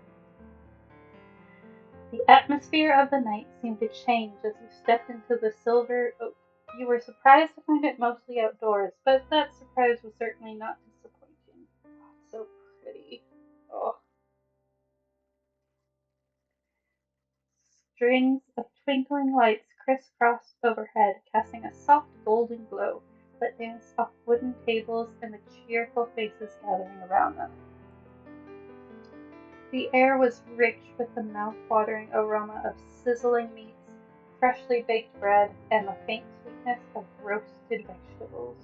The atmosphere of the night seemed to change as you stepped into the silver oak. You were surprised to find it mostly outdoors, but that surprise was certainly not disappointing. Oh, it's so pretty. Oh. Strings of twinkling lights crisscrossed overhead, casting a soft golden glow that danced off wooden tables and the cheerful faces gathering around them. The air was rich with the mouth-watering aroma of sizzling meats, freshly baked bread, and the faint sweetness of roasted vegetables.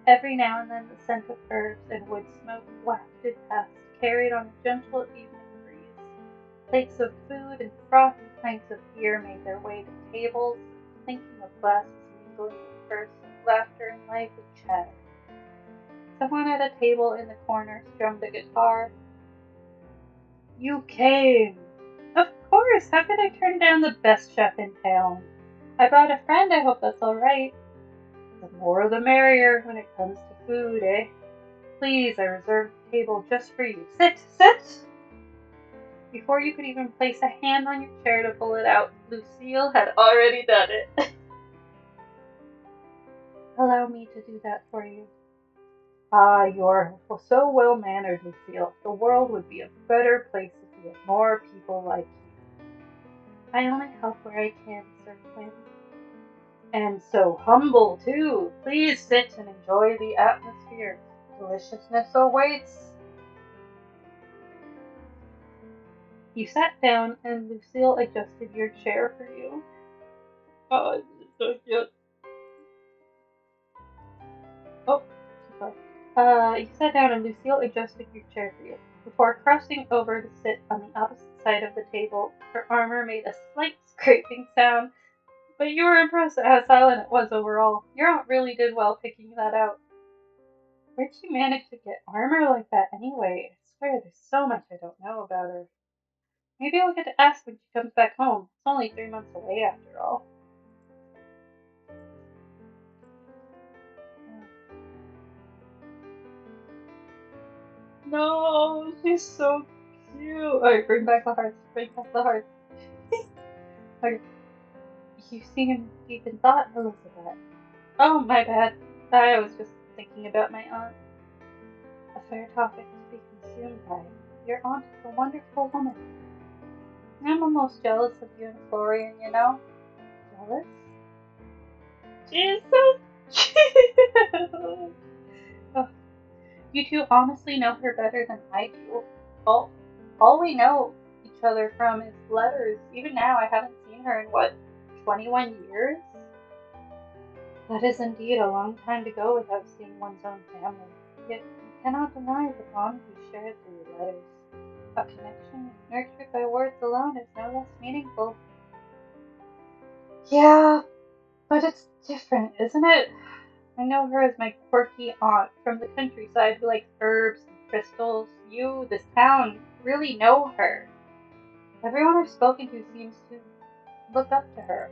Every now and then the scent of herbs and wood smoke wafted past, carried on a gentle evening breeze. Plates of food and frothy pints of beer made their way to tables, clinking of glasses mingling with bursts of laughter and lively chatter. Someone at a table in the corner strummed a guitar. You came! Of course, how could I turn down the best chef in town? I brought a friend, I hope that's alright. The more the merrier when it comes to food, eh? Please, I reserved the table just for you. Sit, sit! Before you could even place a hand on your chair to pull it out, Lucille had already done it. Allow me to do that for you. Ah, you're so well-mannered, Lucille. The world would be a better place if we had more people like you. I only help where I can, Sir Quinn. And so humble, too. Please sit and enjoy the atmosphere. Deliciousness awaits. You sat down and Lucille adjusted your chair for you. Oh, so cute. Oh, so sorry. You sat down and Lucille adjusted your chair for you. Before crossing over to sit on the opposite side of the table, her armor made a slight scraping sound, but you were impressed at how silent it was overall. Your aunt really did well picking that out. Where'd she manage to get armor like that anyway? I swear there's so much I don't know about her. Maybe I'll get to ask when she comes back home. It's only 3 months away after all. No, she's so cute. Alright, bring back the hearts. Bring back the hearts. Okay. You seem deep in thought, Elizabeth. Oh, my bad. I was just thinking about my aunt. A fair topic to be consumed by. Your aunt is a wonderful woman. I'm almost jealous of you and Florian, you know? Jealous? She's so cute! Oh, you two honestly know her better than I do. All, all we know each other from is letters. Even now, I haven't seen her in what, 21 years? That is indeed a long time to go without seeing one's own family. Yet you cannot deny the bond we shared through letters. A connection nurtured by words alone is no less meaningful. Yeah, but it's different, isn't it? I know her as my quirky aunt from the countryside who likes herbs and crystals. You, this town, really know her. Everyone I've spoken to seems to look up to her.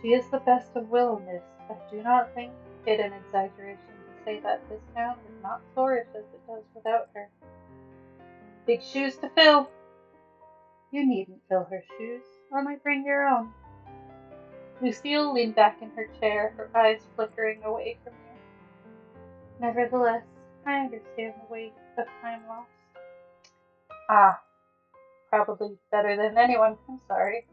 She is the best of Willowmist. I do not think it an exaggeration to say that this town would not flourish as it does without her. Big shoes to fill. You needn't fill her shoes, or might bring your own. Lucille leaned back in her chair, her eyes flickering away from you. Nevertheless, I understand the weight of time lost. Ah, probably better than anyone. I'm sorry.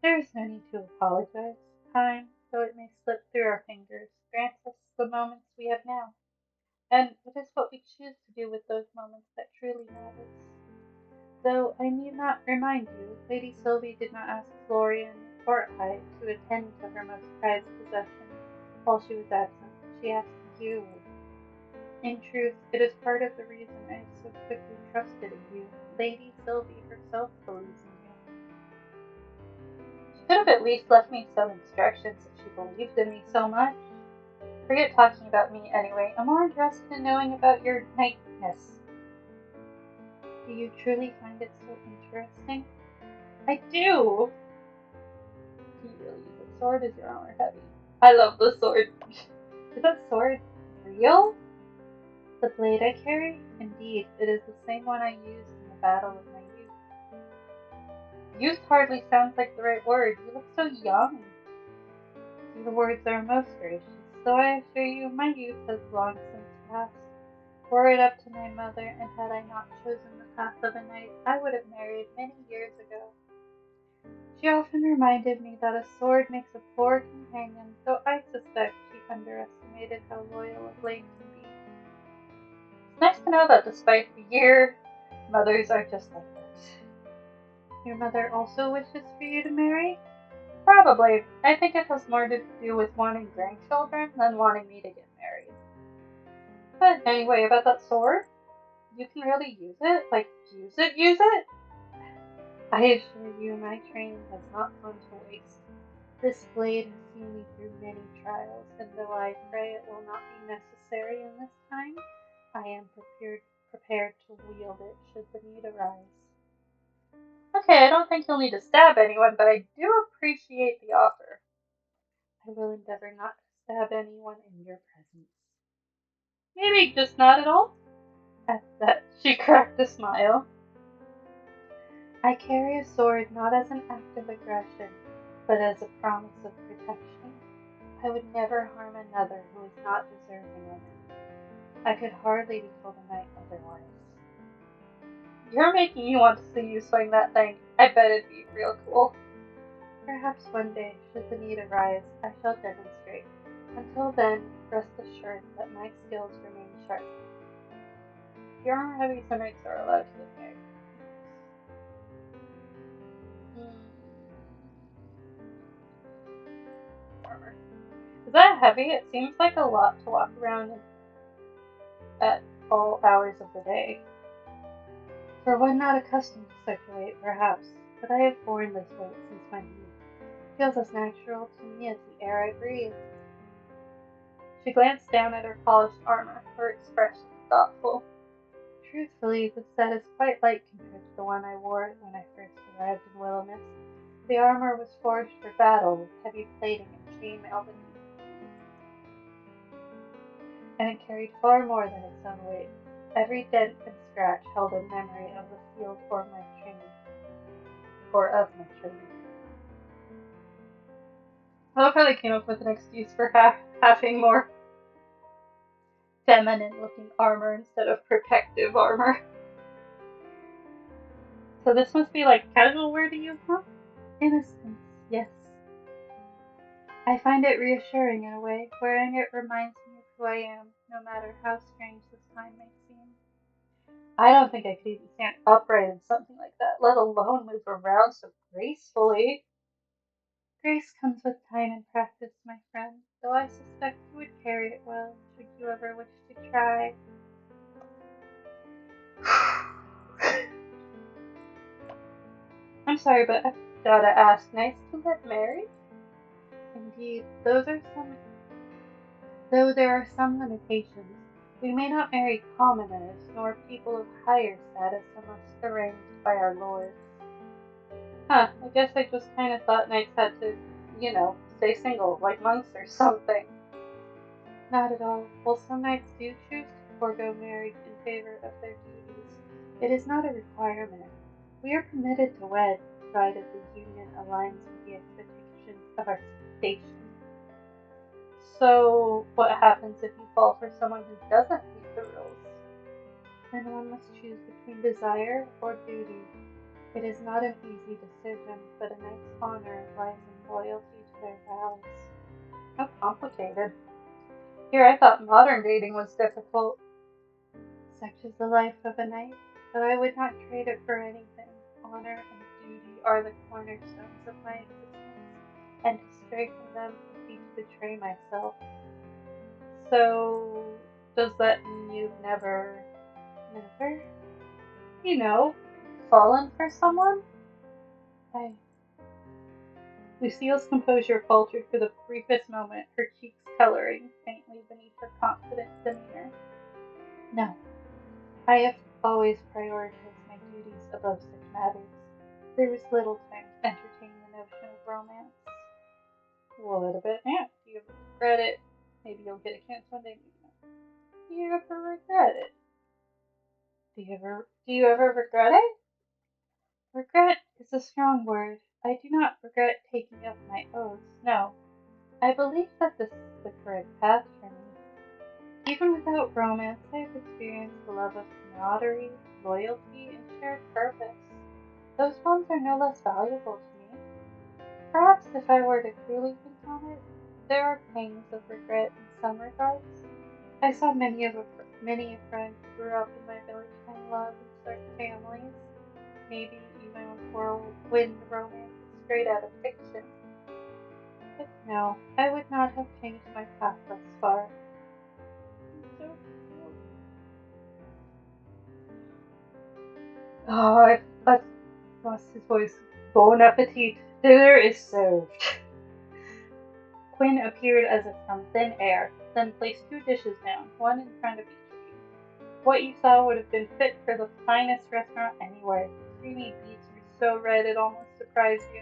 There is no need to apologize. Time, though it may slip through our fingers, grants us the moments we have now. And it is what we choose to do with those moments that truly matters. Though I need not remind you, Lady Sylvie did not ask Florian or I to attend to her most prized possession while she was absent. She asked you. In truth, it is part of the reason I so quickly trusted in you. Lady Sylvie herself believes in you. She could have at least left me some instructions if she believed in me so much. Forget talking about me anyway. I'm more interested in knowing about your knightness. Do you truly find it so interesting? I do! Do you really use a sword? Is your armor heavy? I love the sword. Is that sword real? The blade I carry? Indeed, it is the same one I used in the battle of my youth. Youth hardly sounds like the right word. You look so young. Your words are most gracious, though I assure you my youth has long since passed. Were it up to my mother, and had I not chosen the path of a knight, I would have married many years ago. She often reminded me that a sword makes a poor companion, though I suspect she underestimated how loyal a blade can be. It's nice to know that despite the year, mothers are just like that. Your mother also wishes for you to marry? Probably. I think it has more to do with wanting grandchildren than wanting me to get married. But anyway, about that sword, you can really use it? Like, use it? I assure you my training has not gone to waste. This blade has seen me through many trials, and though I pray it will not be necessary in this time, I am prepared to wield it should the need arise. Okay, I don't think you'll need to stab anyone, but I do appreciate the offer. I will endeavor not to stab anyone in your presence. Maybe just not at all? At that, she cracked a smile. I carry a sword not as an act of aggression, but as a promise of protection. I would never harm another who is not deserving of it. I could hardly be told a knight otherwise. You're making me want to see you swing that thing. I bet it'd be real cool. Perhaps one day, should the need arise, I shall demonstrate. Until then, rest assured that my skills remain sharp. Your armor-heavy knights are allowed to get married. Armor. Is that heavy? It seems like a lot to walk around at all hours of the day. For one not accustomed to such a weight, perhaps, but I have borne this weight since my youth. It feels as natural to me as the air I breathe. She glanced down at her polished armor, her expression thoughtful. Truthfully, the set is quite light compared to the one I wore when I first arrived in Willowmist. The armor was forged for battle with heavy plating and chainmail beneath, and it carried far more than its own weight. Every dent and scratch held a memory of the field or my training, or of my training. I love how they came up with an excuse for having more feminine-looking armor instead of protective armor. So this must be like casual wear to you, huh? In a sense, yes. I find it reassuring in a way. Wearing it reminds me of who I am, no matter how strange this time may seem. I don't think I could even stand upright in something like that, let alone move around so gracefully. Grace comes with time and practice, my friend, though I suspect you would carry it well, should you ever wish to try. I'm sorry, but I've gotta ask, nice to get married? Indeed, though there are some limitations. We may not marry commoners, nor people of higher status unless arranged by our lords. Huh, I guess I just kind of thought knights had to, stay single, like monks or something. Not at all. While some knights do choose to forego marriage in favor of their duties, it is not a requirement. We are permitted to wed, provided the union aligns with the expectations of our station. So, what happens if you fall for someone who doesn't meet the rules? Then one must choose between desire or duty. It is not an easy decision, but a knight's honor lies in loyalty to their vows. How complicated. Here, I thought modern dating was difficult. Such is the life of a knight, but I would not trade it for anything. Honor and duty are the cornerstones of my existence, and to stray from them would be to betray myself. So, does that mean you've never, you know, fallen for someone? I. Lucille's composure faltered for the briefest moment, her cheeks coloring faintly beneath her confident demeanor. No, I have always prioritized my duties above such matters. There was little time to entertain the notion of romance. What about now? Do you ever regret it? Maybe you'll get a chance one day, maybe not. Do you ever regret it? Do you ever regret it? Regret is a strong word. I do not regret taking up my oaths, no. I believe that this is the correct path for me. Even without romance, I have experienced the love of camaraderie, loyalty, and shared purpose. Those bonds are no less valuable to me. Perhaps if I were to truly think on it, there are pangs of regret in some regards. I saw many a friend who grew up in my village find love and start families, maybe even with whirlwind romance straight out of fiction. But no, I would not have changed my path thus far. So cute. Oh, I've lost his voice. Bon appetit. Dinner is served. Quinn appeared as if from thin air, then placed two dishes down, one in front of each of you. What you saw would have been fit for the finest restaurant anywhere. Creamy beets were so red it almost surprised you.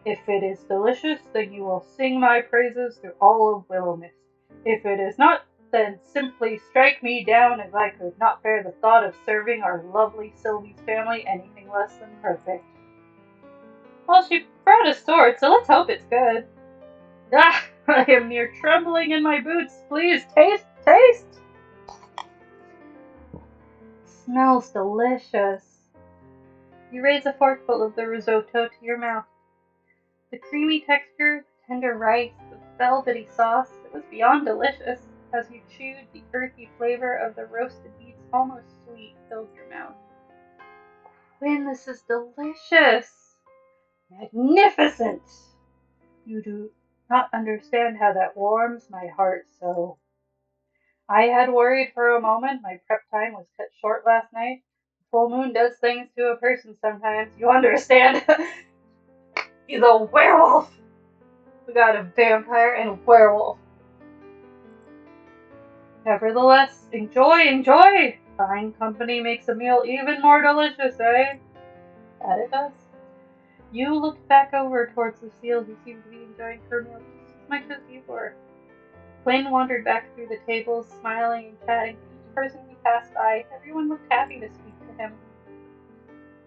If it is delicious, then you will sing my praises through all of Willowmist. If it is not, then simply strike me down, as I could not bear the thought of serving our lovely Sylvie's family anything less than perfect. Well, she brought a sword, so let's hope it's good. Ah, I am near trembling in my boots. Please, taste, taste! Smells delicious. You raise a forkful of the risotto to your mouth. The creamy texture, the tender rice, the velvety sauce, it was beyond delicious. As you chewed, the earthy flavor of the roasted beets, almost sweet, filled your mouth. Quinn, this is delicious! Magnificent! You do not understand how that warms my heart so. I had worried for a moment. My prep time was cut short last night. The full moon does things to a person sometimes. You understand? He's a werewolf! We got a vampire and a werewolf. Nevertheless, enjoy, enjoy! Fine company makes a meal even more delicious, eh? That it does. You looked back over towards Lucille, who seemed to be enjoying her meal just as much as you were. Quinn wandered back through the tables, smiling and chatting to each person he passed by. Everyone looked happy to speak to him.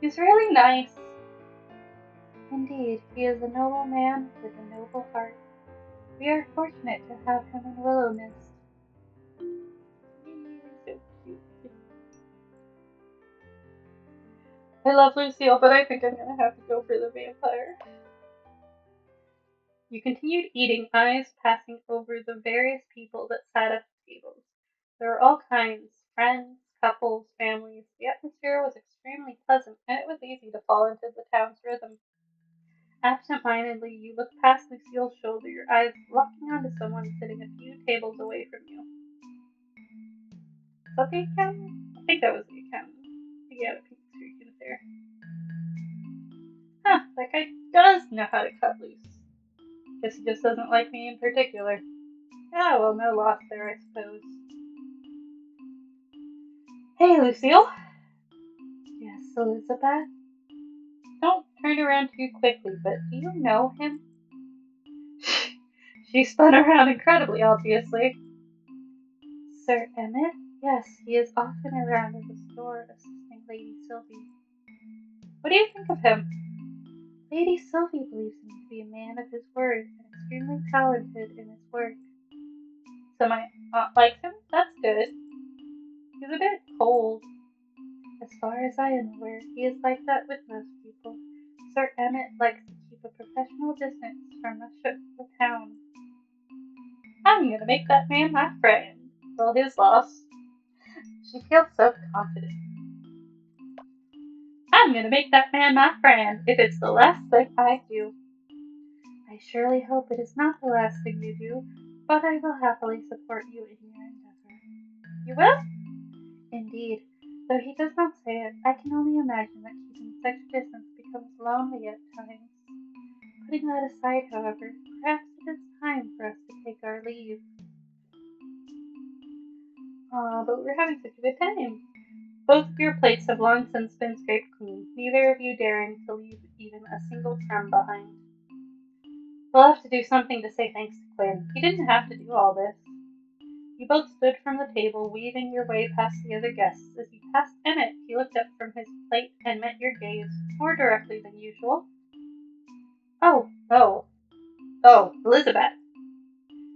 He's really nice. Indeed, he is a noble man with a noble heart. We are fortunate to have him in Willowmist. So cute. I love Lucille, but I think I'm gonna have to go for the vampire. You continued eating, eyes passing over the various people that sat at the tables. There were all kinds, friends, couples, families. The atmosphere was extremely pleasant, and it was easy to fall into the town's rhythm. Absent-mindedly, you looked past Lucille's shoulder, your eyes locking onto someone sitting a few tables away from you. Was that the accountant? I think that was the accountant. He had a pink streak in his hair. Huh, that guy does know how to cut loose. Guess he just doesn't like me in particular. Ah, well, no loss there, I suppose. Hey, Lucille. Yes, Elizabeth? Don't turn around too quickly, but do you know him? She spun around incredibly, obviously. Sir Emmett? Yes, he is often around in the store assisting Lady Sylvie. What do you think of him? Lady Sylvie believes him to be a man of his word and extremely talented in his work. So my aunt likes him? That's good. He's a bit cold. As far as I am aware, he is like that with most people. Sir Emmett likes to keep a professional distance from the town. I'm gonna make that man my friend. Well, his loss. She feels so confident. I'm gonna make that man my friend if it's the last thing I do. I surely hope it is not the last thing you do, but I will happily support you in your endeavor. You will? Indeed. Though he does not say it, I can only imagine that keeping such distance becomes lonely at times. Putting that aside, however, perhaps it is time for us to take our leave. But we're having such a good time. Both of your plates have long since been scraped clean, neither of you daring to leave even a single crumb behind. We'll have to do something to say thanks to Quinn. He didn't have to do all this. You both stood from the table, weaving your way past the other guests. As you passed Emmett, he looked up from his plate and met your gaze more directly than usual. Oh, oh, oh, Elizabeth.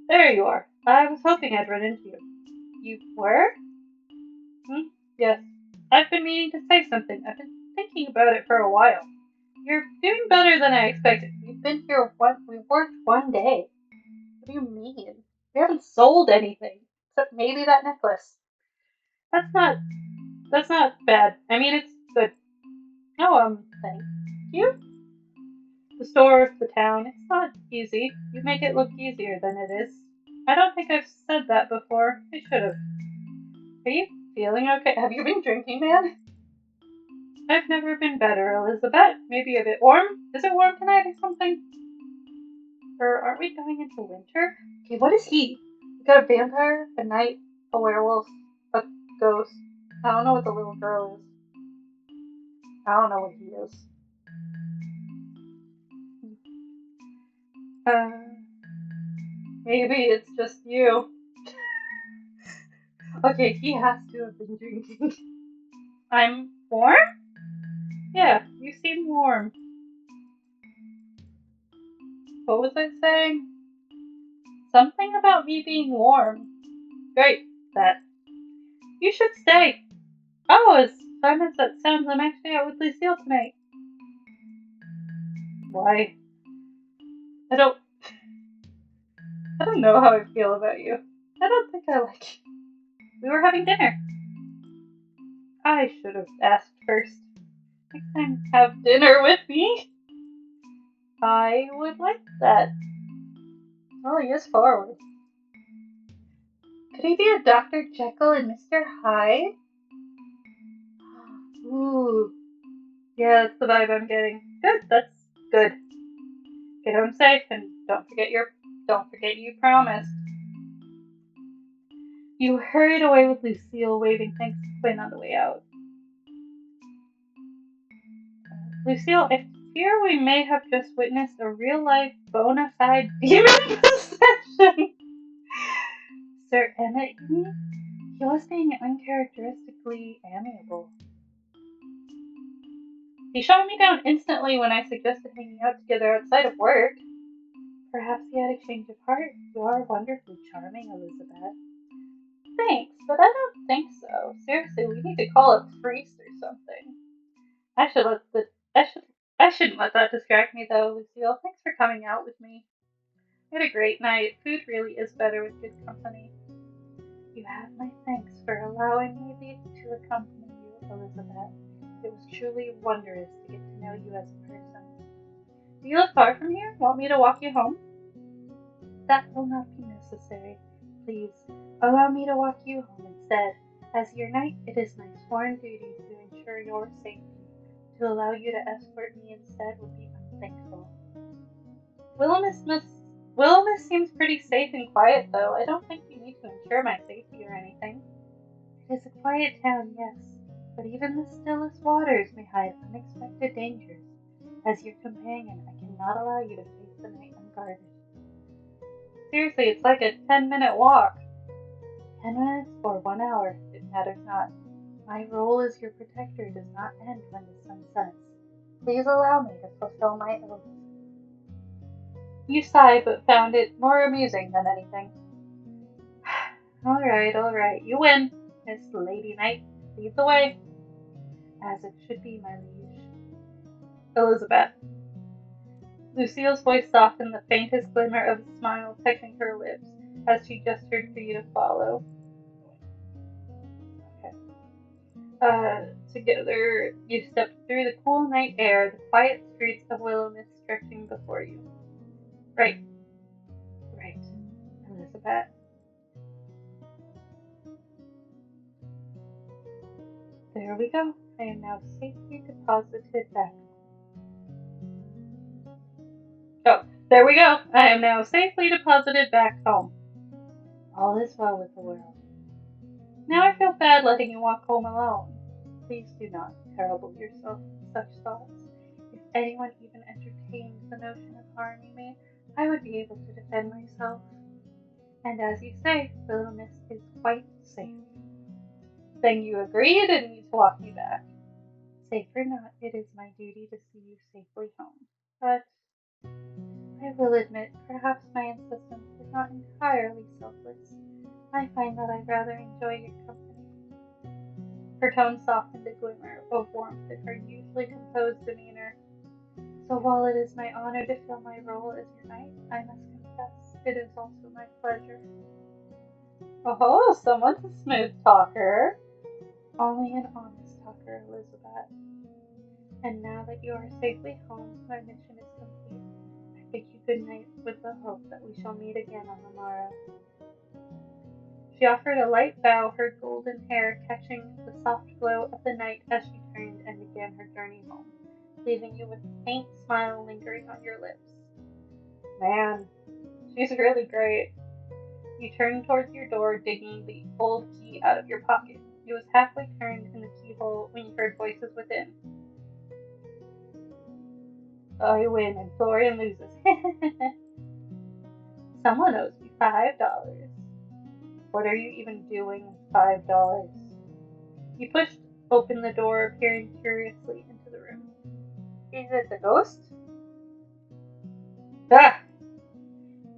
There you are. I was hoping I'd run into you. You were? Yes. I've been meaning to say something. I've been thinking about it for a while. You're doing better than I expected. We've worked one day. What do you mean? We haven't sold anything. Except maybe that necklace. That's not, that's not bad. I mean, it's good. Oh, thank you. The store, the town, it's not easy. You make it look easier than it is. I don't think I've said that before. I should have. Are you feeling okay? Have you been drinking, man? I've never been better, Elizabeth. Maybe a bit warm? Is it warm tonight or something? Or aren't we going into winter? Okay, what is he? We got a vampire, a knight, a werewolf, a ghost. I don't know what the little girl is. I don't know what he is. Uh, maybe it's just you. Okay, he has to have been drinking. I'm warm? Yeah, you seem warm. What was I saying? Something about me being warm. Great, that. You should stay. Oh, as fun as that sounds, I'm actually out with Lucille tonight. Why? I don't I don't know how I feel about you. I don't think I like you. We were having dinner. I should have asked first. Next time, have dinner with me. I would like that. Oh, he is forward. Could he be a Dr. Jekyll and Mr. Hyde? Ooh. Yeah, that's the vibe I'm getting. Good, that's good. Get home safe and don't forget you promised. You hurried away with Lucille, waving thanks to Quinn on the way out. Lucille, I fear we may have just witnessed a real-life, bona fide demon possession. Sir Emmett, you mean? He was being uncharacteristically amiable. He shot me down instantly when I suggested hanging out together outside of work. Perhaps he had a change of heart. You are wonderfully charming, Elizabeth. Thanks, but I don't think so. Seriously, we need to call a priest or something. I should let the I should I shouldn't let that distract me though, Lucille. Thanks for coming out with me. We had a great night. Food really is better with good company. You have my thanks for allowing me to accompany you, Elizabeth. It was truly wondrous to get to know you as a person. Do you live far from here? Want me to walk you home? That will not be necessary. Please, allow me to walk you home instead. As your knight, it is my sworn duty to ensure your safety. To allow you to escort me instead would be unthankful. Willowmist seems pretty safe and quiet, though. I don't think you need to ensure my safety or anything. It is a quiet town, yes, but even the stillest waters may hide unexpected dangers. As your companion, I cannot allow you to face the night unguarded. Seriously, it's like a 10-minute walk. 10 minutes or 1 hour, it matters not. My role as your protector does not end when the sun sets. Please allow me to fulfill my oath. You sighed, but found it more amusing than anything. All right, you win. Miss Lady Knight, lead the way. As it should be, my liege. Elizabeth. Lucille's voice softened, the faintest glimmer of a smile touching her lips as she gestured for you to follow. Okay. Together, you stepped through the cool night air, the quiet streets of Willowmist stretching before you. Right, right, Elizabeth. There we go. I am now safely deposited back. Oh, there we go. I am now safely deposited back home. All is well with the world. Now I feel bad letting you walk home alone. Please do not terrible yourself with such thoughts. If anyone even entertained the notion of harming me, I would be able to defend myself. And as you say, Willowmist is quite safe. Then you agree you didn't need to walk me back. Safe or not, it is my duty to see you safely home. But I will admit, perhaps my insistence is not entirely selfless. I find that I rather enjoy your company. Her tone softened a glimmer of warmth in her usually composed demeanor. So while it is my honor to fill my role as your knight, I must confess it is also my pleasure. Oh, someone's a smooth talker. Only an honest talker, Elizabeth. And now that you are safely home, my mission is complete. I bid you good night with the hope that we shall meet again on the morrow. She offered a light bow, her golden hair catching the soft glow of the night as she turned and began her journey home, leaving you with a faint smile lingering on your lips. Man, she's really great. You turned towards your door, digging the old key out of your pocket. It was halfway turned in the keyhole when you heard voices within. I win and Florian loses. Someone owes me $5. What are you even doing with $5? You pushed open the door, peering curiously into the room. Is it the ghost? Ah!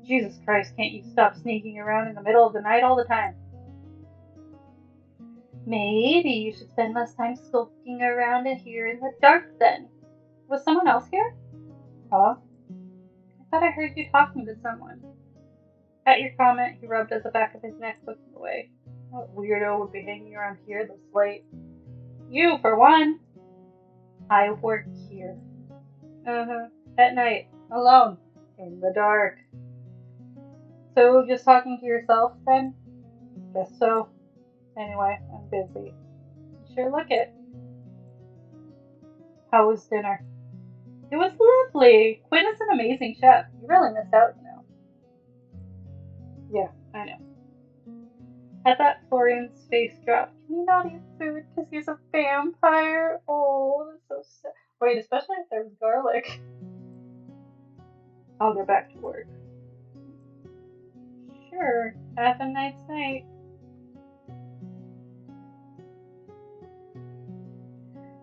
Jesus Christ, can't you stop sneaking around in the middle of the night all the time? Maybe you should spend less time skulking around in here in the dark then. Was someone else here? Huh? I thought I heard you talking to someone. At your comment, he rubbed at the back of his neck, looking away. What weirdo would be hanging around here this late? You, for one. I work here. Uh-huh. At night. Alone. In the dark. So, just talking to yourself, then? Guess so. Anyway, I'm busy. You sure look it. How was dinner? It was lovely. Quinn is an amazing chef. You really missed out, you know. Yeah, I know. At that, Florian's face dropped. Can you not eat food because he's a vampire? Oh, that's so sad. Wait, especially if there's garlic. I'll go back to work. Sure. Have a nice night.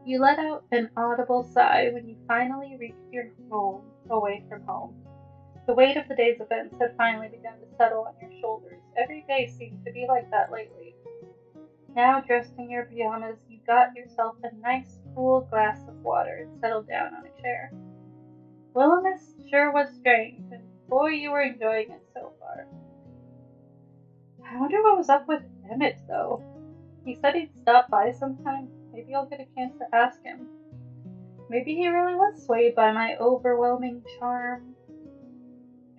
You let out an audible sigh when you finally reached your home, away from home. The weight of the day's events had finally begun to settle on your shoulders. Every day seemed to be like that lately. Now, dressed in your pajamas, you got yourself a nice, cool glass of water and settled down on a chair. Willowmist sure was strange, and boy, you were enjoying it so far. I wonder what was up with Emmett, though. He said he'd stop by sometime. Maybe I'll get a chance to ask him. Maybe he really was swayed by my overwhelming charm.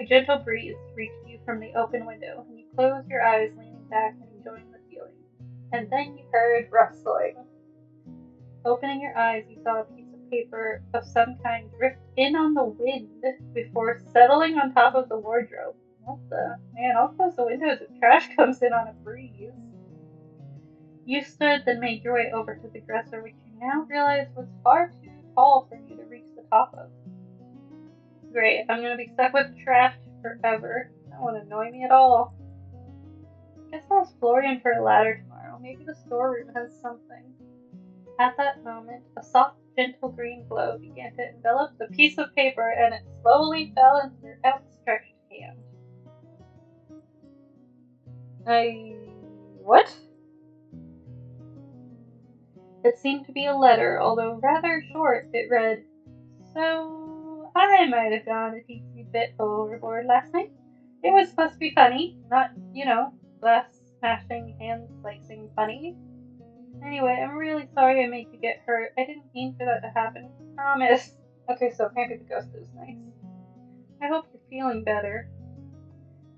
A gentle breeze reached you from the open window, and you closed your eyes, leaning back and enjoying the feeling. And then you heard rustling. Opening your eyes, you saw a piece of paper of some kind drift in on the wind before settling on top of the wardrobe. What the? Man, I'll close the windows if trash comes in on a breeze. You stood, then made your way over to the dresser, which you now realized was far too tall for you to reach the top of. Great, I'm gonna be stuck with trash forever. That won't annoy me at all. Guess I'll ask Florian for a ladder tomorrow. Maybe the storeroom has something. At that moment, a soft, gentle green glow began to envelop the piece of paper, and it slowly fell into your outstretched hand. What? It seemed to be a letter, although rather short. It read, So, I might have gone a teensy bit overboard last night. It was supposed to be funny, not, glass smashing, hand slicing funny. Anyway, I'm really sorry I made you get hurt. I didn't mean for that to happen. Promise. Okay, so maybe the ghost is nice. I hope you're feeling better.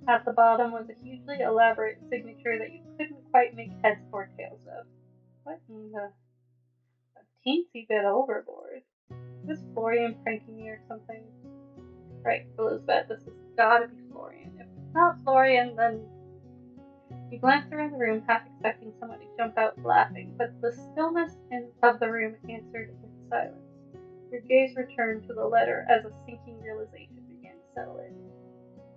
At the bottom was a hugely elaborate signature that you couldn't quite make heads or tails of. What in the... A teensy bit overboard? Is Florian pranking me or something? Right, Elizabeth, this has gotta be Florian. If it's not Florian, then... You glanced around the room, half expecting someone to jump out laughing, but the stillness of the room answered with silence. Your gaze returned to the letter as a sinking realization began to settle in.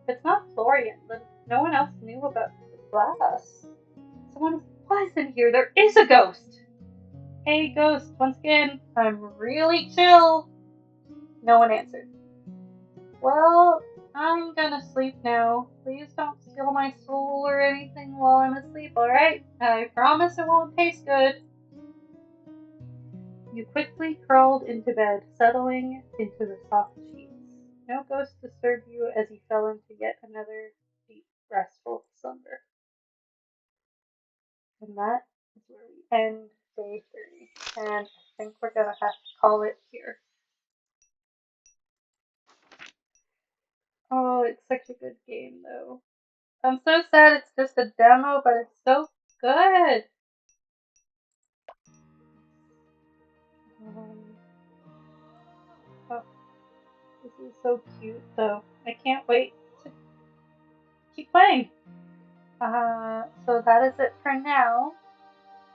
If it's not Florian, then no one else knew about the glass. Someone was in here. There is a ghost. Hey, ghost, once again, I'm really chill. No one answered. Well, I'm gonna sleep now. Please don't steal my soul or anything while I'm asleep, alright? I promise it won't taste good. You quickly crawled into bed, settling into the soft sheets. No ghost disturbed you as you fell into yet another deep, restful slumber. And that is where we end day 3. And I think we're gonna have to call it here. Oh, it's such a good game though. I'm so sad it's just a demo, but it's so good. Oh, this is so cute though. I can't wait to keep playing. So that is it for now.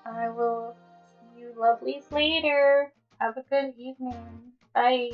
I will see you lovelies later. Have a good evening. Bye.